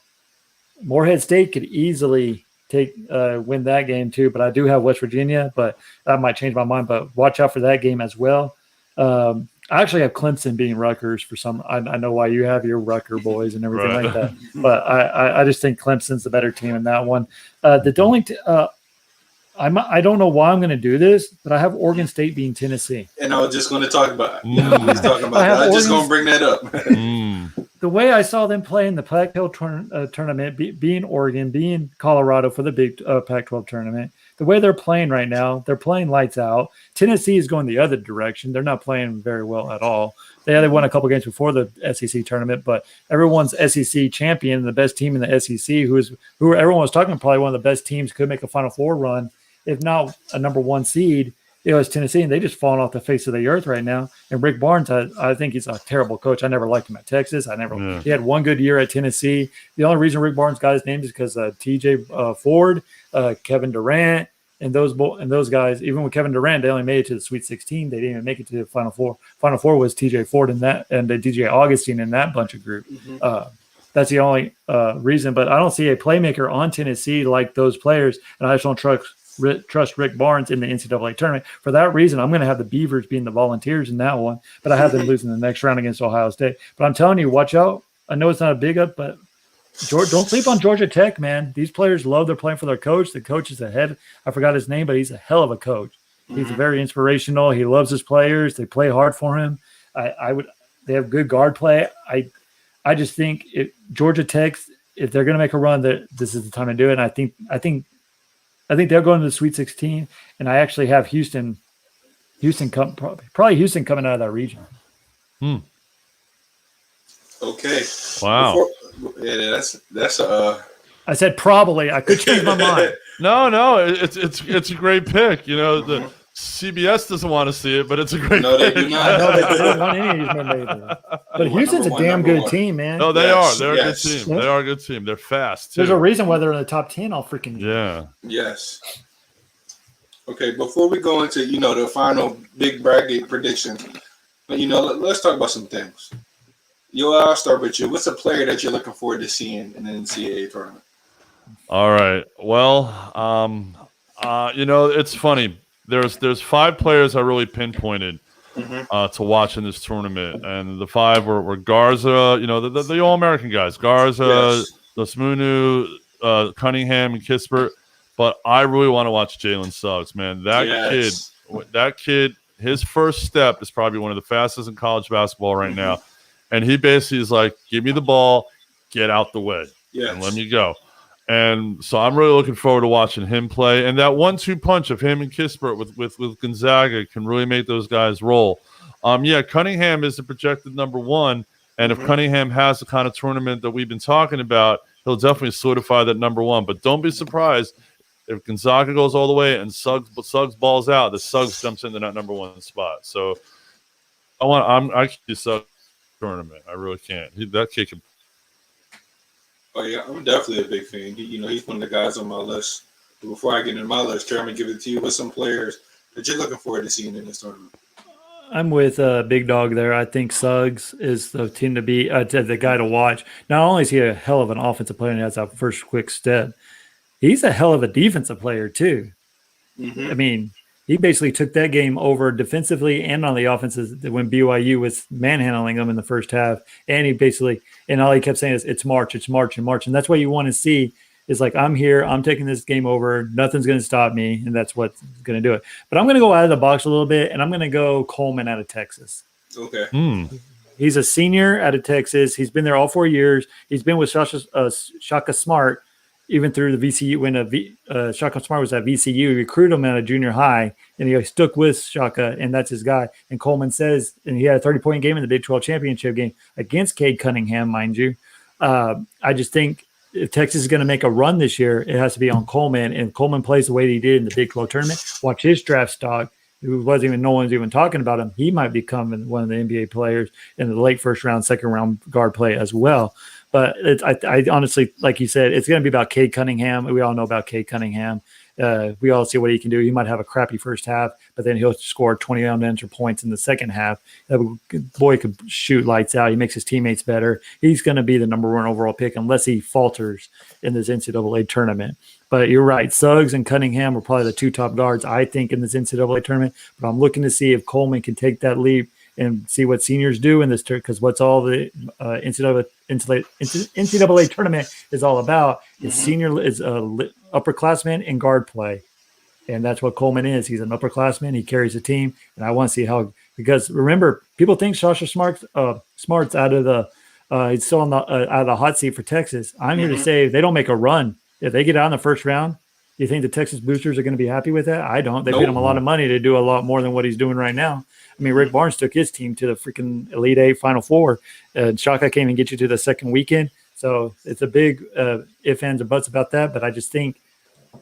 Morehead State could easily win that game too, but I do have West Virginia, but that might change my mind. But watch out for that game as well. I actually have Clemson beating Rutgers for some. I know why you have your Rucker boys and everything like that, but I just think Clemson's the better team in that one. I don't know why I'm going to do this, but I have Oregon State beating Tennessee. And I was just going to talk about it. I was just going to bring that up. The way I saw them play in the Pac-12 tournament, being Oregon, being Colorado for the big Pac-12 tournament, the way they're playing right now, they're playing lights out. Tennessee is going the other direction. They're not playing very well at all. They won a couple games before the SEC tournament, but everyone's SEC champion, the best team in the SEC, who everyone was talking about, probably one of the best teams, could make a Final Four run, if not a number one seed. It was Tennessee, and they just fallen off the face of the earth right now. And Rick Barnes, I think he's a terrible coach. I never liked him at Texas. He had one good year at Tennessee. The only reason Rick Barnes got his name is because T.J. Ford, Kevin Durant, and those guys. Even with Kevin Durant, they only made it to the Sweet 16. They didn't even make it to the Final Four. Final Four was T.J. Ford and DJ Augustine in that bunch of group. That's the only reason. But I don't see a playmaker on Tennessee like those players, and I just don't trust Rick Barnes in the NCAA tournament. For that reason, I'm going to have the Beavers being the Volunteers in that one, but I have them losing the next round against Ohio State. But I'm telling you, watch out. I know it's not a big up, but don't sleep on Georgia Tech, man. These players love they're playing for their coach. The coach is the head. I forgot his name, but he's a hell of a coach. He's very inspirational. He loves his players. They play hard for him. They have good guard play. I just think Georgia Tech, if they're going to make a run, this is the time to do it. And I think they'll go into the Sweet 16, and I actually have Houston coming out of that region. Okay. Wow. That's I said probably. I could change my mind. No, it's a great pick. You know, the CBS doesn't want to see it, but it's a great. No, they pick. do not. No, they don't want any of these men either. But Houston's a damn good team, man. No, they are. They're a good team. They are a good team. They're fast too. There's a reason why they're in the top 10 all freaking year. Yeah. Yes. Okay, before we go into the final big bracket prediction, let's talk about some things. I'll start with you. What's a player that you're looking forward to seeing in the NCAA tournament? All right. Well, it's funny. There's 5 players I really pinpointed to watch in this tournament, and the 5 were Garza, the All-American guys, Garza, Dosmunu, Cunningham, and Kispert. But I really want to watch Jalen Suggs, man. That kid, his first step is probably one of the fastest in college basketball right now. And he basically is like, give me the ball, get out the way, and let me go. And so I'm really looking forward to watching him play. And that 1-2 punch of him and Kispert with Gonzaga can really make those guys roll. Cunningham is the projected number 1. And if Cunningham has the kind of tournament that we've been talking about, he'll definitely solidify that number 1. But don't be surprised if Gonzaga goes all the way and Suggs balls out, the Suggs jumps into that number 1 spot. So I can see Suggs tournament. I really can't. That kid can. Oh yeah, I'm definitely a big fan. He's one of the guys on my list. But before I get into my list, Jeremy, give it to you with some players that you're looking forward to seeing in this tournament. I'm with Big Dog there. I think Suggs is the team to be, the guy to watch. Not only is he a hell of an offensive player and has that first quick step, he's a hell of a defensive player too. I mean, he basically took that game over defensively and on the offenses when BYU was manhandling them in the first half. And all he kept saying is, it's March. And that's what you want to see is like, I'm here. I'm taking this game over. Nothing's going to stop me. And that's what's going to do it. But I'm going to go out of the box a little bit, and I'm going to go Coleman out of Texas. Okay. He's a senior out of Texas. He's been there all 4 years. He's been with Shaka Smart even through the VCU when Shaka Smart was at VCU. He recruited him out of junior high, and he stuck with Shaka, and that's his guy. And Coleman says, and he had a 30-point game in the Big 12 championship game against Cade Cunningham, mind you. I just think if Texas is going to make a run this year, it has to be on Coleman, and Coleman plays the way he did in the Big 12 tournament. Watch his draft stock. No one's even talking about him. He might become one of the NBA players in the late first round, second round guard play as well. But I honestly, like you said, it's going to be about Cade Cunningham. We all know about Cade Cunningham. We all see what he can do. He might have a crappy first half, but then he'll score 20 unanswered points in the second half. That boy could shoot lights out. He makes his teammates better. He's going to be the number 1 overall pick unless he falters in this NCAA tournament. But you're right. Suggs and Cunningham were probably the 2 top guards, I think, in this NCAA tournament. But I'm looking to see if Coleman can take that leap and see what seniors do in this tournament, because what's all the NCAA tournament is all about is upperclassmen and guard play. And that's what Coleman is. He's an upperclassman. He carries a team. And I want to see how, because remember, people think Shasha Smart's out of the he's still on the out of the hot seat for Texas. I'm here to say if they don't make a run, if they get out in the first round, you think the Texas boosters are going to be happy with that? I don't. They paid him a lot of money to do a lot more than what he's doing right now. I mean, Rick Barnes took his team to the freaking Elite Eight, Final Four. Shaka came and get you to the second weekend. So it's a big ifs, ands, or buts about that. But I just think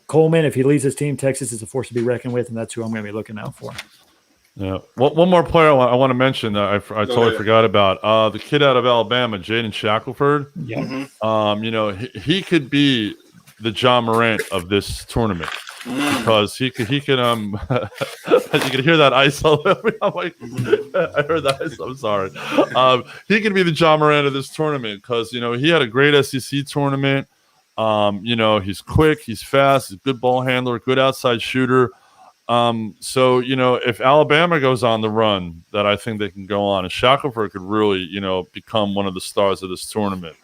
Coleman, if he leads his team, Texas is a force to be reckoned with, and that's who I'm going to be looking out for. Yeah. One more player I want to mention that I totally forgot about. The kid out of Alabama, Jaden Shackelford. Yeah. He could be the John Morant of this tournament. Because he could you can hear that ice all over. I'm like, I heard that ice. I'm sorry. He could be the John Morant of this tournament because he had a great SEC tournament. He's quick, he's fast, he's a good ball handler, good outside shooter. So if Alabama goes on the run that I think they can go on, and Shackelford could really become one of the stars of this tournament.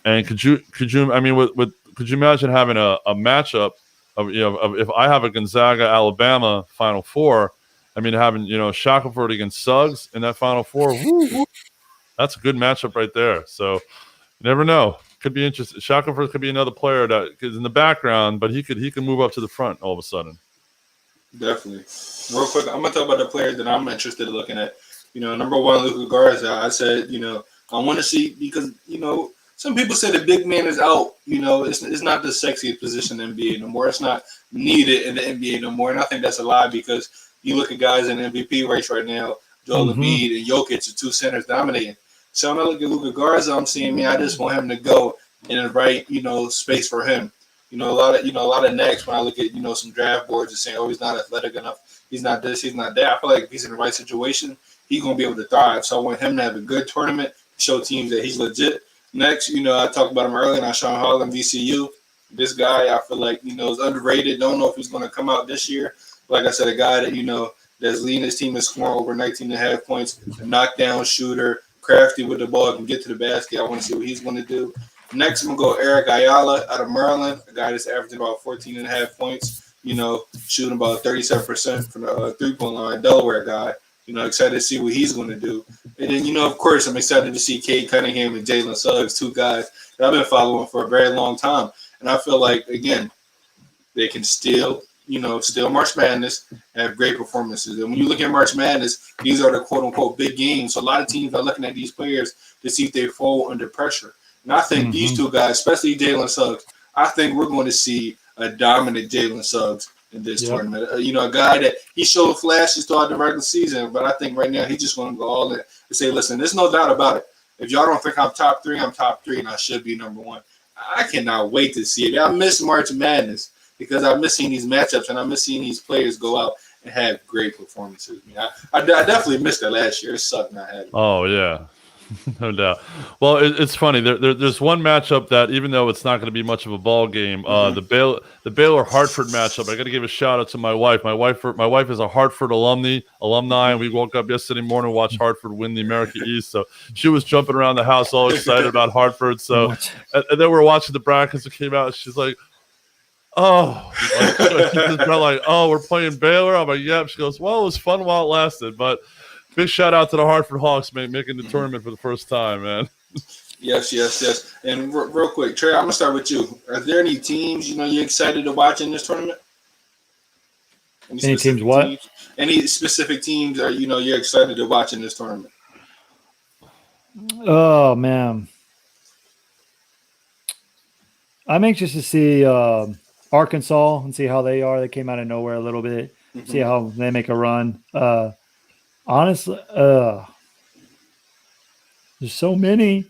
And could you could you imagine having a matchup of if I have a Gonzaga Alabama Final Four, having Shackelford against Suggs in that Final Four, that's a good matchup right there. So you never know, could be interesting. Shackelford could be another player that is in the background, but he could move up to the front all of a sudden. Definitely. Real quick, I'm gonna talk about the players that I'm interested in looking at. Number 1, Luka Garza. I said, I want to see because some people say the big man is out. It's not the sexiest position in the NBA no more. It's not needed in the NBA no more. And I think that's a lie because you look at guys in the MVP race right now, Joel Embiid and Jokic, the 2 centers dominating. So when I look at Luka Garza, I'm seeing, I just want him to go in the right, space for him. A lot of necks when I look at, some draft boards and saying, oh, he's not athletic enough. He's not this, he's not that. I feel like if he's in the right situation, he's going to be able to thrive. So I want him to have a good tournament, show teams that he's legit. Next, I talked about him earlier, and Sean Holland, VCU. This guy, I feel like, is underrated. Don't know if he's going to come out this year. Like I said, a guy that, that's leading his team in scoring over 19.5 points, a knockdown shooter, crafty with the ball, can get to the basket. I want to see what he's going to do. Next, I'm going to go Eric Ayala out of Maryland, a guy that's averaging about 14.5 points, shooting about 37% from the three-point line, Delaware guy. Excited to see what he's going to do. And then, of course, I'm excited to see Cade Cunningham and Jalen Suggs, 2 guys that I've been following for a very long time. And I feel like, again, they can still March Madness and have great performances. And when you look at March Madness, these are the quote-unquote big games. So a lot of teams are looking at these players to see if they fall under pressure. And I think these 2 guys, especially Jalen Suggs, I think we're going to see a dominant Jalen Suggs in this tournament. A guy that he showed flashes throughout the regular season, but I think right now he's just going to go all in and say, listen, there's no doubt about it. If y'all don't think I'm top 3, I'm top 3, and I should be number 1. I cannot wait to see it. I miss March Madness because I miss seeing these matchups, and I miss seeing these players go out and have great performances. I definitely missed that last year. It sucked not having it. Oh, yeah. No doubt. Well, it's funny. There's one matchup that, even though it's not going to be much of a ball game, the Baylor Hartford matchup. I got to give a shout out to my wife. My wife is a Hartford alumni, and we woke up yesterday morning and watched Hartford win the America East. So she was jumping around the house, all excited about Hartford. So and then we're watching the brackets that came out. And she's like, "Oh, we're playing Baylor." I'm like, "Yep." She goes, "Well, it was fun while it lasted, but." Big shout out to the Hartford Hawks, man, making the tournament for the first time, man. Yes. And real quick, Trey, I'm gonna start with you. Are there any teams you're excited to watch in this tournament? Any teams? What? Teams? Any specific teams are you're excited to watch in this tournament? Oh man, I'm anxious to see Arkansas and see how they are. They came out of nowhere a little bit. See how they make a run. Honestly, there's so many.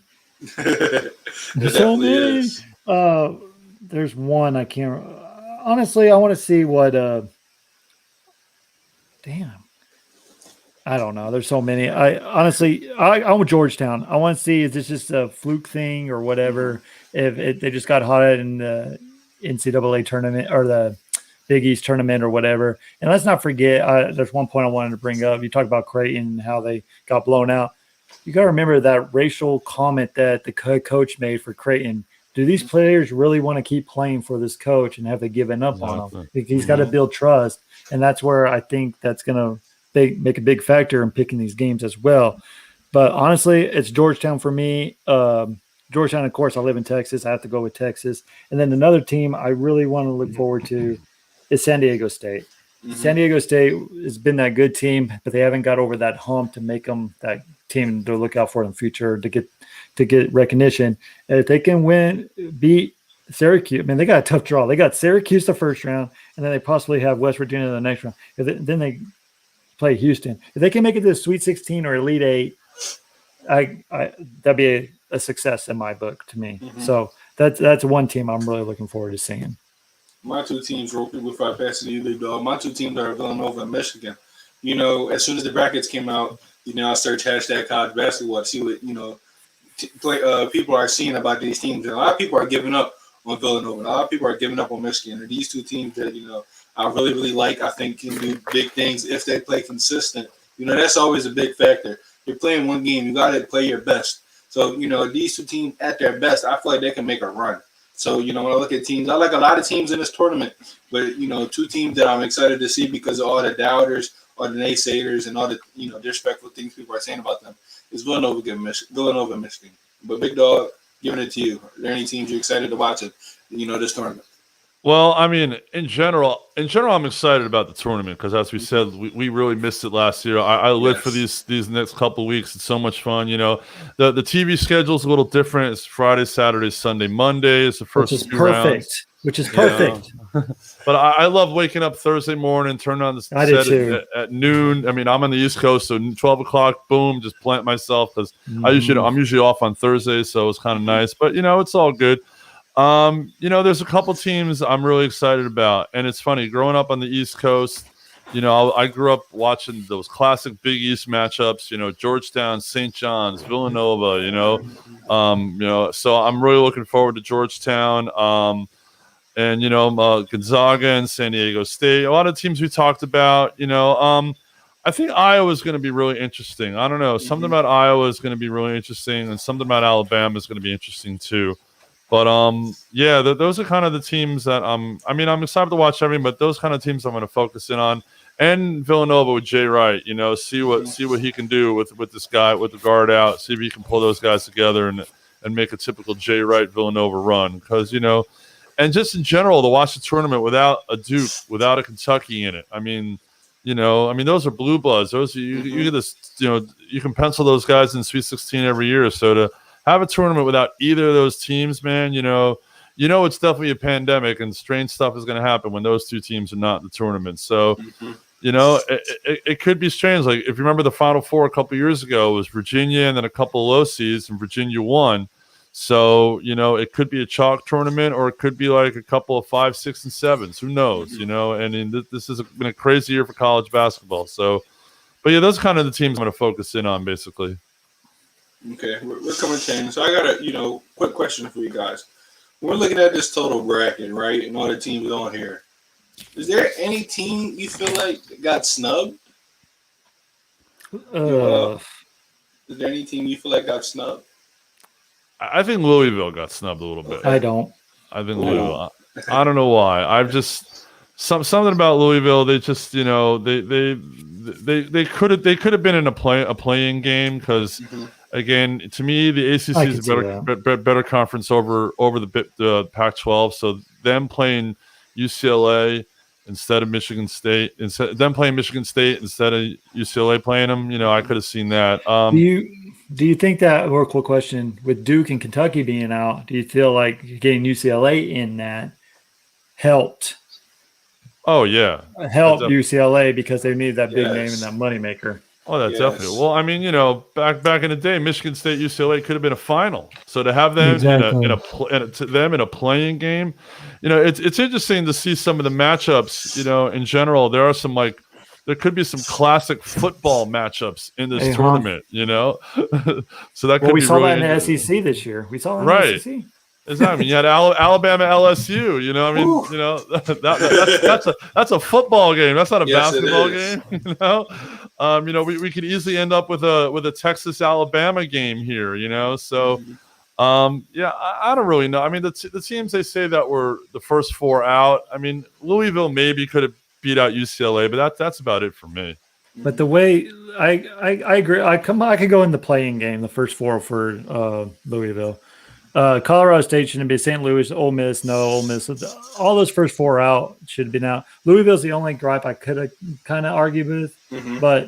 There's so many. There's one I can't. honestly, I want to see what. Damn. I don't know. There's so many. I'm with Georgetown. I want to see, is this just a fluke thing or whatever? If they just got hot in the NCAA tournament or the Big East tournament or whatever. And let's not forget, there's one point I wanted to bring up. You talked about Creighton and how they got blown out. You got to remember that racial comment that the coach made for Creighton. Do these players really want to keep playing for this coach, and have they given up on him? He's got to build trust, and that's where I think that's going to make a big factor in picking these games as well. But honestly, it's Georgetown for me. Georgetown, of course, I live in Texas. I have to go with Texas. And then another team I really want to look forward to is San Diego State. San Diego State has been that good team, but they haven't got over that hump to make them that team to look out for in the future to get recognition. And if they can beat Syracuse, I mean, they got a tough draw. They got Syracuse the first round, and then they possibly have West Virginia in the next round. Then they play Houston. If they can make it to the Sweet 16 or Elite 8, that'd be a success in my book to me. So that's one team I'm really looking forward to seeing. My two teams, real quick before I pass it to you, dog. My two teams are Villanova and Michigan. You know, as soon as the brackets came out, you know, I searched hashtag college basketball to see what, you know, people are seeing about these teams. And a lot of people are giving up on Villanova. A lot of people are giving up on Michigan. And these two teams that, you know, I really, really like, I think can do big things if they play consistent. You know, that's always a big factor. You're playing one game, you got to play your best. So, you know, these two teams at their best, I feel like they can make a run. So, you know, when I look at teams, I like a lot of teams in this tournament, but, you know, two teams that I'm excited to see because of all the doubters, all the naysayers, and all the, you know, disrespectful things people are saying about them is Villanova and Michigan. But Big Dog, giving it to you. Are there any teams you're excited to watch it, you know, this tournament? Well, I mean, in general, I'm excited about the tournament because, as we said, we really missed it last year. I live for these next couple of weeks. It's so much fun. You know, the TV schedule is a little different. It's Friday, Saturday, Sunday, Monday. It's the first which is few perfect. rounds. Which is perfect. Yeah. But I love waking up Thursday morning, turn on the set at noon. I mean, I'm on the East Coast, so 12 o'clock, boom, just plant myself because I'm usually off on Thursdays, so it's kind of nice. But you know, it's all good. You know, there's a couple teams I'm really excited about, and it's funny growing up on the East Coast. You know, I grew up watching those classic Big East matchups. You know, Georgetown, St. John's, Villanova. You know, so I'm really looking forward to Georgetown. And you know, Gonzaga and San Diego State. A lot of teams we talked about. You know, I think Iowa is going to be really interesting. I don't know, something about Iowa is going to be really interesting, and something about Alabama is going to be interesting too. But yeah, those are kind of the teams that I'm excited to watch everything, but those kind of teams I'm going to focus in on. And Villanova with Jay Wright, you know, see what he can do with this guy with the guard out. See if he can pull those guys together and make a typical Jay Wright Villanova run. Because you know, and just in general, to watch the tournament without a Duke, without a Kentucky in it. I mean, you know, those are blue bloods. Those you get this, you know, you can pencil those guys in Sweet 16 every year. So to have a tournament without either of those teams, man, you know it's definitely a pandemic, and strange stuff is going to happen when those two teams are not in the tournament. So, you know, it could be strange. Like if you remember the Final Four a couple years ago, it was Virginia and then a couple of low seeds, and Virginia won. So, you know, it could be a chalk tournament, or it could be like a couple of 5, 6, and 7s. Who knows? You know, and this has been a crazy year for college basketball. So, but yeah, those are kind of the teams I'm going to focus in on, basically. Okay, we're coming to end. So I got a quick question for you guys. We're looking at this total bracket, right, and all the teams on here. Is there any team you feel like got snubbed? Is there any team you feel like got snubbed? I think Louisville got snubbed a little bit. I don't. I think Louisville. I don't know why. I've just something about Louisville. They just, you know, they could have been in a playing game because. Again, to me, the ACC is a better conference over the Pac-12. So them playing UCLA instead of Michigan State, them playing Michigan State instead of UCLA playing them, you know, I could have seen that. Do you think that, or a quick question, with Duke and Kentucky being out, do you feel like getting UCLA in that helped? Oh yeah, Helped UCLA because they needed that big name and that moneymaker. Oh, that's definitely. Well, I mean, back in the day, Michigan State UCLA could have been a final. So to have them in a playing game, it's interesting to see some of the matchups. In general, there are some there could be some classic football matchups in this tournament. So that could we be saw really that in the SEC this year. We saw that in the SEC. Exactly. You had Alabama LSU. That's a football game. That's not a basketball game. We could easily end up with a Texas Alabama game here. So I don't really know. I mean, the teams they say that were the first four out. I mean, Louisville maybe could have beat out UCLA, but that's about it for me. But the way I agree, I could go in the playing game, the first four for Louisville. Colorado State shouldn't be. St. Louis, Ole Miss, no. Ole Miss. All those first four out should have been out. Louisville's the only gripe I could have kind of argued with, but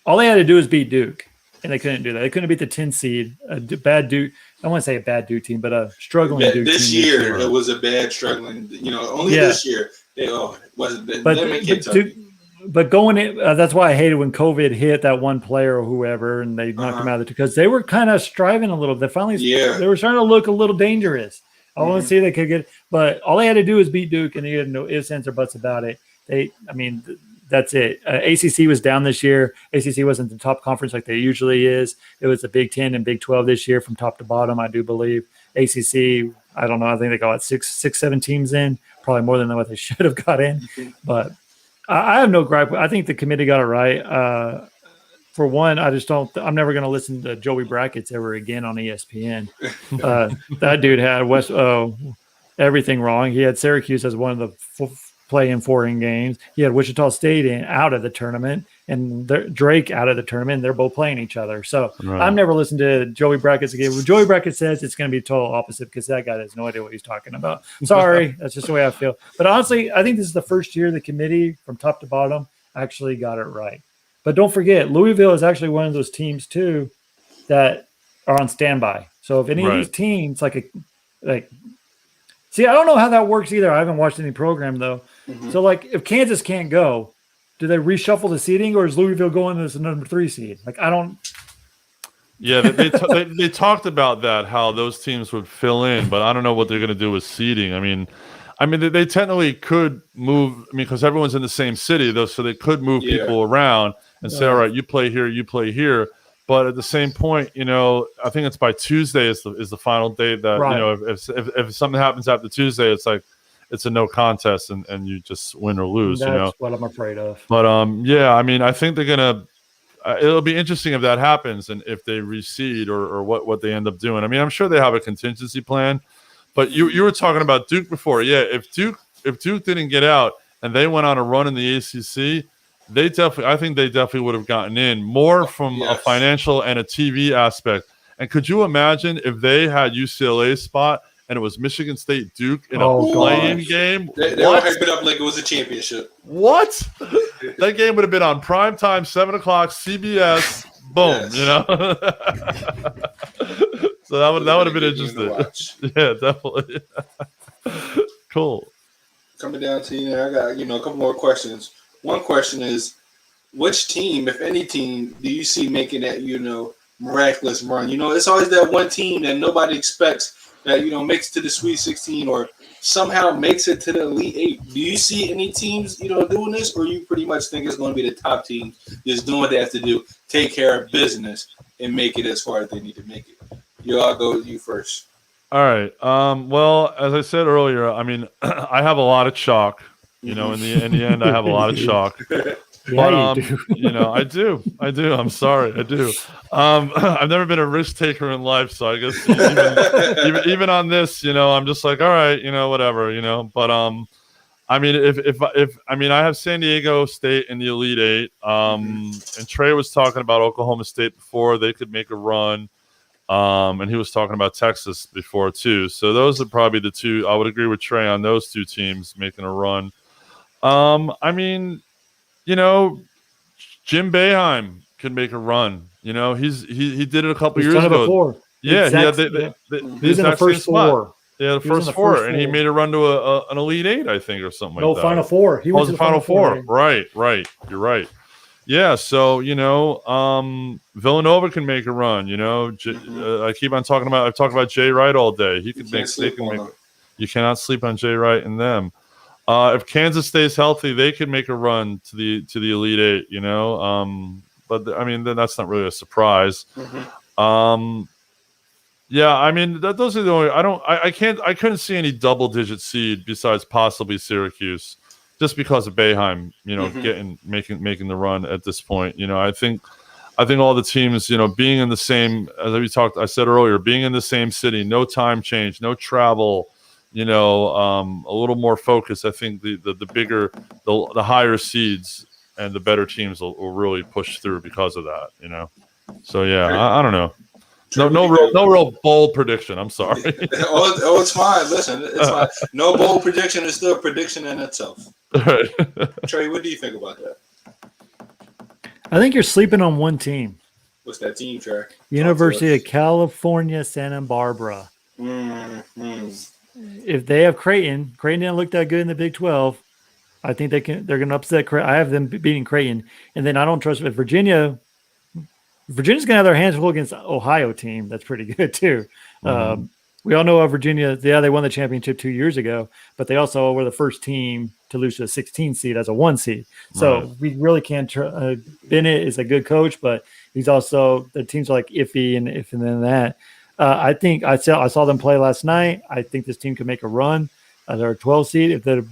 all they had to do was beat Duke, and they couldn't do that. They couldn't beat the 10 seed, a bad Duke. I don't want to say a bad Duke team, but a struggling Duke team. This year, it was a bad struggling. Only this year. But going in, that's why I hated when COVID hit that one player or whoever, and they knocked him out of it because they were kind of striving a little. They were starting to look a little dangerous. I want to see they could get, but all they had to do was beat Duke, and they had no ifs, ands, or buts about it. That's it. ACC was down this year. ACC wasn't the top conference like they usually is. It was the Big 10 and Big 12 this year from top to bottom, I do believe. ACC, I don't know. I think they got six, 7 teams in, probably more than what they should have got in, but. I have no gripe. I think the committee got it right. For one, I'm never going to listen to Joey Brackets ever again on ESPN. That dude had everything wrong. He had Syracuse as one of the play-in 4 games. He had Wichita State out of the tournament and Drake out of the tournament. And they're both playing each other. So I've never listened to Joey Brackets again. When Joey Brackets says it's going to be total opposite because that guy has no idea what he's talking about. Sorry, that's just the way I feel. But honestly, I think this is the first year the committee from top to bottom actually got it right. But don't forget, Louisville is actually one of those teams too that are on standby. So if any of these teams see, I don't know how that works either. I haven't watched any program though. So if Kansas can't go, do they reshuffle the seeding, or is Louisville going as the number 3 seed? I don't. Yeah, they talked about that, how those teams would fill in, but I don't know what they're going to do with seeding. I mean, they technically could move. Because everyone's in the same city, though, so they could move people around and say, all right, you play here, you play here. But at the same point, I think it's by Tuesday is the final day that if something happens after Tuesday, it's like. It's a no contest, and you just win or lose. That's what I'm afraid of. But I think they're gonna. It'll be interesting if that happens, and if they reseed or what they end up doing. I'm sure they have a contingency plan. But you were talking about Duke before, yeah. If Duke didn't get out and they went on a run in the ACC, I think they definitely would have gotten in more from a financial and a TV aspect. And could you imagine if they had UCLA's spot? And it was Michigan State Duke in a playing game. They were hyping it up like it was a championship. What? That game would have been on primetime, 7:00, CBS. Boom, So that would have been interesting. Yeah, definitely. Cool. Coming down to I got a couple more questions. One question is, which team, if any team, do you see making that miraculous run? It's always that one team that nobody expects. That makes it to the Sweet 16 or somehow makes it to the Elite 8. Do you see any teams doing this, or you pretty much think it's going to be the top teams just doing what they have to do, take care of business, and make it as far as they need to make it? I'll go with you first. All right. Well, as I said earlier, I have a lot of chalk. In the end, I have a lot of chalk. Yeah, you do. I do. I'm sorry, I do. I've never been a risk taker in life, so I guess even on this, I'm just like, all right, whatever, But if I have San Diego State in the Elite 8. And Trey was talking about Oklahoma State before they could make a run. And he was talking about Texas before too. So those are probably the two. I would agree with Trey on those two teams making a run. Jim Boeheim can make a run. He did it a couple years ago. Before. Yeah, he's in the first 4. Yeah, the first 4, and he made a run to an Elite 8, I think, or something like that. No, Final 4. He was the Final 4. Right. You're right. yeah, so Villanova can make a run. I keep on talking about. I've talked about Jay Wright all day. He could make. They can make. You cannot sleep on Jay Wright and them. If Kansas stays healthy, they could make a run to the Elite Eight. But I mean, then that's not really a surprise. Yeah, I mean, those are the only. I couldn't see any double-digit seed besides possibly Syracuse, just because of Boeheim. Making the run at this point. I think all the teams, being in the same, as I said earlier, being in the same city, no time change, no travel. A little more focus. I think the bigger, the higher seeds and the better teams will really push through because of that. So yeah, I don't know. No real bold prediction. I'm sorry. It's fine. Listen, it's fine. No bold prediction is still a prediction in itself. Right. Trey, what do you think about that? I think you're sleeping on one team. What's that team, Trey? University of California, Santa Barbara. Mm-hmm. If they have Creighton didn't look that good in the Big 12. I think they're going to upset Creighton. I have them beating Creighton. And then I don't trust if Virginia's going to have their hands full against Ohio team. That's pretty good too. Mm-hmm. We all know Virginia. Yeah, they won the championship 2 years ago, but they also were the first team to lose to a 16 seed as a 1 seed. So we really can't. Bennett is a good coach, but he's also the teams are like iffy and then that. I think I saw them play last night. I think this team can make a run. They're a 12 seed. If it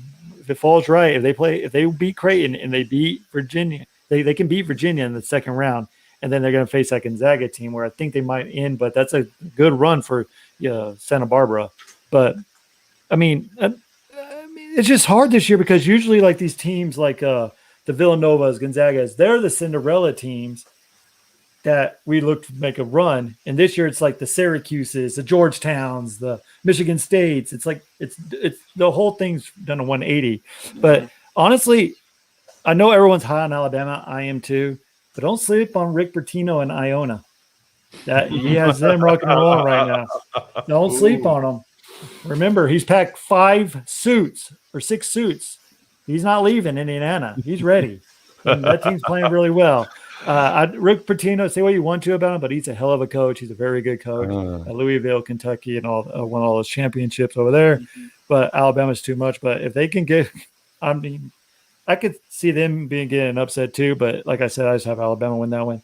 falls right, if they beat Creighton and they beat Virginia, they can beat Virginia in the second round. And then they're going to face that Gonzaga team where I think they might end, but that's a good run for Santa Barbara. But I mean, it's just hard this year because usually like these teams like the Villanovas, Gonzagas, they're the Cinderella teams that we look to make a run. And this year it's like the Syracuses, the Georgetowns, the Michigan States. It's like it's the whole thing's done a 180. But honestly, I know everyone's high on Alabama. I am too. But don't sleep on Rick Pitino and Iona. That he has them rocking and rolling right now. Don't sleep on him. Remember, he's packed 5 suits or 6 suits. He's not leaving Indiana. He's ready. And that team's playing really well. Rick Pitino, say what you want to about him, but he's a hell of a coach. He's a very good coach at Louisville, Kentucky, and won all those championships over there. But Alabama's too much. But if they can get, I could see them getting an upset too, but like I said, I just have Alabama win that one.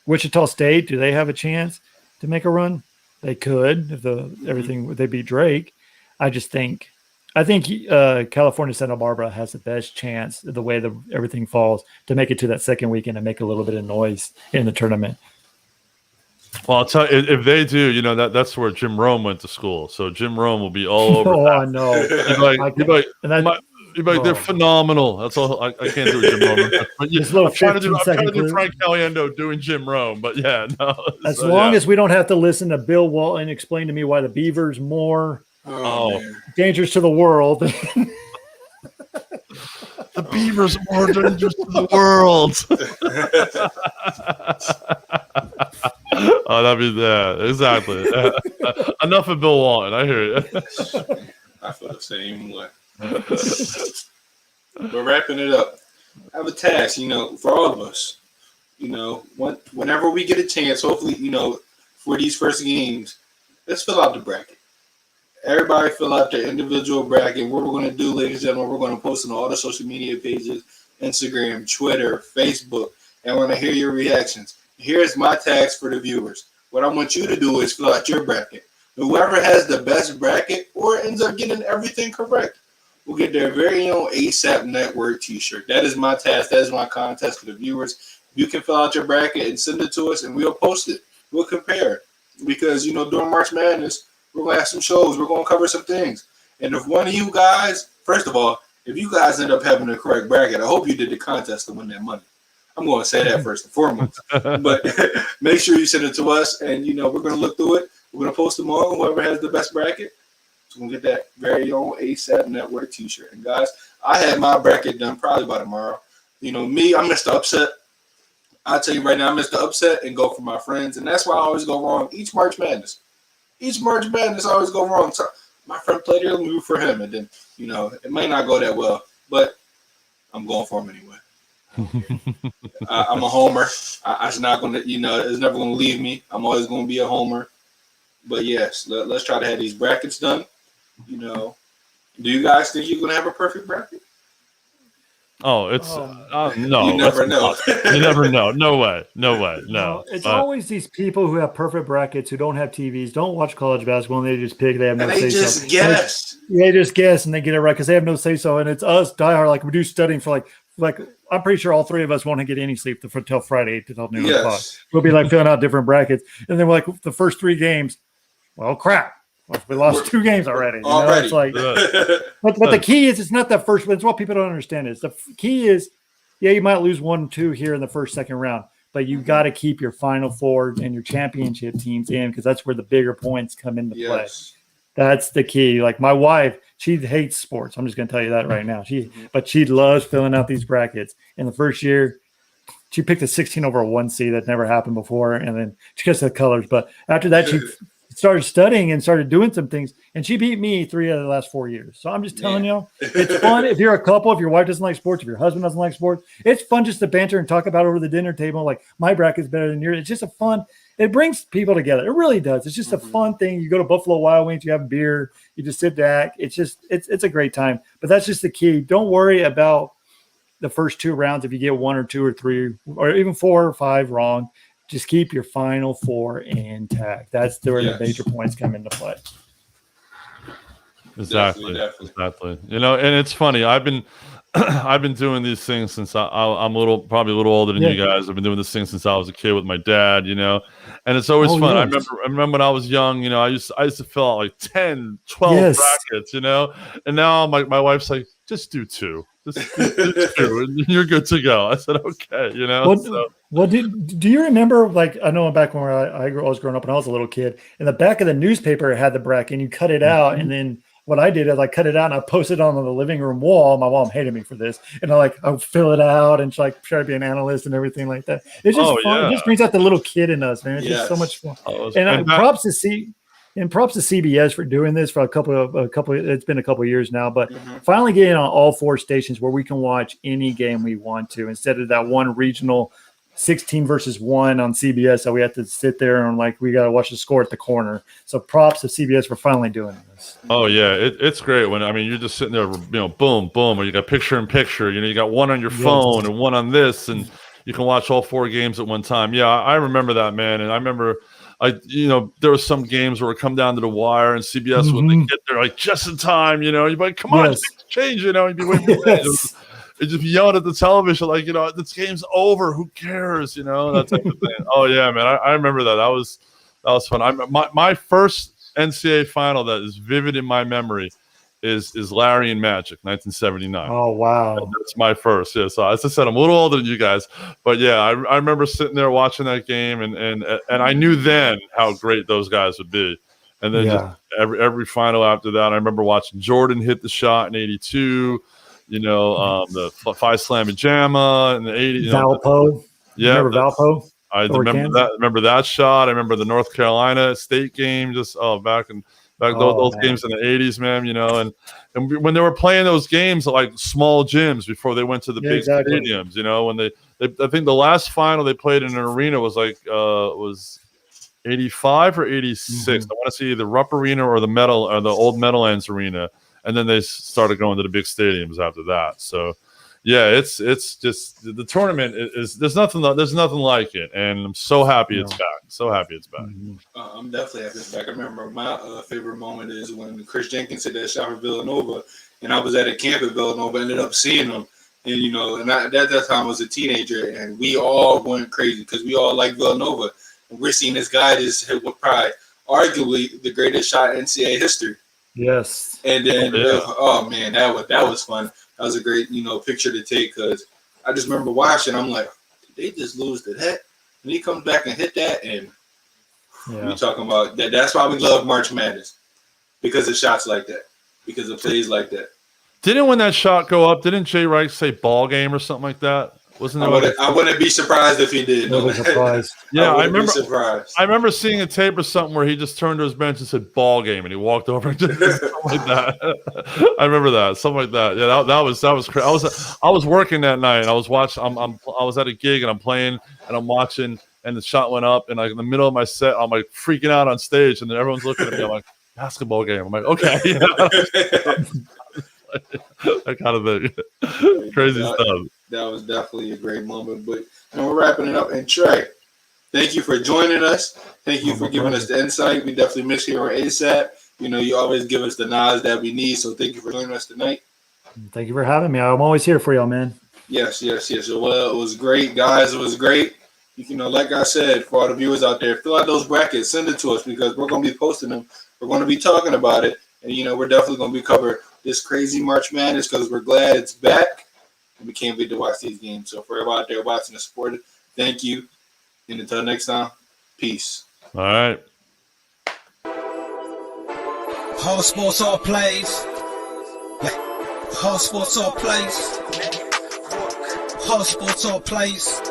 Wichita State, do they have a chance to make a run? They could if they beat Drake. I think California Santa Barbara has the best chance the way everything falls to make it to that second weekend and make a little bit of noise in the tournament. Well, I'll tell you, if they do, that's where Jim Rome went to school. So Jim Rome will be all over. I know. They're phenomenal. That's all. I can't do Jim Rome. But I'm trying to do Frank Caliendo doing Jim Rome. But yeah, no. As long as we don't have to listen to Bill Walton explain to me why the Beavers more dangerous to the world. The Beavers are more dangerous to the world. Oh, that'd be that. Exactly. Enough of Bill Walton. I hear you. I feel the same way. We're wrapping it up. I have a task, for all of us. Whenever we get a chance, hopefully, for these first games, let's fill out the bracket. Everybody fill out their individual bracket. What we're going to do, ladies and gentlemen, we're going to post on all the social media pages, Instagram, Twitter, Facebook, and I want to hear your reactions. Here's my task for the viewers. What I want you to do is fill out your bracket. Whoever has the best bracket or ends up getting everything correct will get their very own ASAP Network t-shirt. That is my task. That is my contest for the viewers. You can fill out your bracket and send it to us, and we'll post it. We'll compare. Because, during March Madness, we're going to have some shows. We're going to cover some things. And if one of you guys, first of all, if you guys end up having the correct bracket, I hope you did the contest to win that money. I'm going to say that first and foremost. But make sure you send it to us, and, we're going to look through it. We're going to post them all. Whoever has the best bracket, so we'll get that very own ASAP Network t-shirt. And, guys, I had my bracket done probably by tomorrow. Me, I missed the upset. I'll tell you right now, I missed the upset and go for my friends. And that's why I always go wrong each March Madness. I always go wrong. So my friend played here, let me root for him. And then, it may not go that well. But I'm going for him anyway. I'm a homer. It's not gonna, it's never gonna leave me. I'm always gonna be a homer. But yes, let's try to have these brackets done. Do you guys think you're gonna have a perfect bracket? Oh, it's no. You never know. You never know. No way. No. It's always these people who have perfect brackets who don't have TVs, don't watch college basketball, and they just pick. They have no say so. They just guess. They just guess and they get it right because they have no say so. And it's us diehard, like we do studying for like I'm pretty sure all three of us won't get any sleep until Friday till noon o'clock. We'll be like filling out different brackets, and then we're like the first 3 games. Well, crap. We lost 2 games already. It's like, but the key is it's not the first. It's what people don't understand is the key is, you might lose 1-2 here in the first, second round, but you got to keep your Final Four and your championship teams in because that's where the bigger points come into play. That's the key. Like my wife, she hates sports. I'm just going to tell you that right now. But she loves filling out these brackets. In the first year, she picked a 16 over a 1 seed that never happened before, and then she gets the colors. But after that, she started studying and started doing some things, and she beat me 3 out of the last 4 years. So I'm just telling you, it's fun. If you're a couple, if your wife doesn't like sports, if your husband doesn't like sports, it's fun just to banter and talk about over the dinner table. Like my bracket's better than yours. It's just it brings people together. It really does. It's just a fun thing. You go to Buffalo Wild Wings, you have beer, you just sit back. It's a great time. But that's just the key. Don't worry about the first 2 rounds. If you get 1 or 2 or 3 or even 4 or 5 wrong, just keep your Final Four intact. That's where the major points come into play. Exactly. And it's funny. I've been doing these things since I'm probably a little older than you guys. I've been doing this thing since I was a kid with my dad. And it's always fun. Yes. I remember when I was young. I used to fill out like 10, 12 brackets. And now my wife's like, just do 2. Just do 2, and you're good to go. I said, okay. Well, do you remember, like, I know back when I was growing up and I was a little kid, in the back of the newspaper it had the bracket and you cut it out, and then what I did is I cut it out and I posted it on the living room wall. My mom hated me for this, and I fill it out and try to be an analyst and everything like that. It's just fun. It just brings out the little kid in us, man. It's just so much fun. Props to CBS for doing this for a couple. It's been a couple of years now, but finally getting on all 4 stations where we can watch any game we want to instead of that one regional 16 versus 1 on CBS. So we have to sit there and we got to watch the score at the corner. So props to CBS for finally doing this. Oh yeah, it's great when you're just sitting there, boom, boom, or you got picture in picture. You got one on your phone and one on this, and you can watch all 4 games at one time. Yeah, I remember that, man, and I remember. There were some games where it come down to the wire, and CBS when they get there just in time. You'd be like, "Come on, change!" You'd be waiting for it. Just be yelling at the television, this game's over. Who cares? That type of thing. Oh yeah, man, I remember that. That was fun. My first NCAA final that is vivid in my memory is Larry and Magic, 1979. Oh wow, that's my first. Yeah, so as I said, I'm a little older than you guys, but yeah, I remember sitting there watching that game, and I knew then how great those guys would be. And then just every final after that, I remember watching Jordan hit the shot in '82. The 5 slam and jamma in the '80s. Valpo. Remember Valpo? I remember that shot. I remember the North Carolina State game. Back those games in the '80s, man. And when they were playing those games at small gyms before they went to the big stadiums. When they I think the last final they played in an arena was 85 or 86. I want to see the Rupp Arena or the old Meadowlands Arena, and then they started going to the big stadiums after that. So. Yeah, it's just the tournament is there's nothing like it, and I'm so happy it's back. I'm definitely happy it's back. I remember my favorite moment is when Chris Jenkins hit that shot for Villanova, and I was at a camp at Villanova, ended up seeing him, and at that time I was a teenager, and we all went crazy because we all like Villanova, and we're seeing this guy just hit what probably arguably the greatest shot in NCAA history. Yes, and then man, that was fun. That was a great, picture to take because I just remember watching. I'm like, did they just lose to that? And he comes back and hit that, and we talking about that. That's why we love March Madness, because of shots like that, because of plays like that. Didn't when that shot go up? Didn't Jay Wright say ball game or something like that? Wasn't there? I wouldn't be surprised if he did. No surprise. Yeah, I wouldn't be surprised. I remember seeing a tape or something where he just turned to his bench and said "ball game" and he walked over and did something like that. I remember that, something like that. Yeah, that was crazy. I was working that night and I was watching. I was at a gig and I'm playing and I'm watching and the shot went up and like in the middle of my set I'm like freaking out on stage and then everyone's looking at me. I'm like, basketball game. I'm like, okay, yeah. That kind of thing. Crazy stuff. That was definitely a great moment. But we're wrapping it up. And Trey, thank you for joining us. Thank you for giving us the insight. We definitely miss you on ASAP. You always give us the knowledge that we need. So thank you for joining us tonight. Thank you for having me. I'm always here for y'all, man. Yes. Well, it was great, guys. It was great. Like I said, for all the viewers out there, fill out those brackets, send it to us because we're going to be posting them. We're going to be talking about it. And, we're definitely going to be covering this crazy March Madness because we're glad it's back. And we can't wait to watch these games. So for everybody out there watching and supporting, thank you. And until next time, peace. All right. All sports, all plays. Yeah. All sports, all plays. All sports, all plays.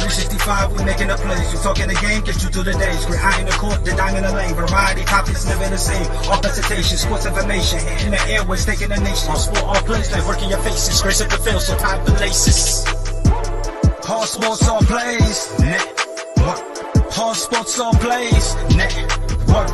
365, we making the plays. You talking the game, get you through the days. Great eye in the court, the dime in the lane. Variety, topics never the same. All presentation, sports information. Hitting the airways, taking the nation. All sport, all plays, like working your faces. Grace at the field, so tie the laces. All sports, all plays. Network. All sports, all plays. Network.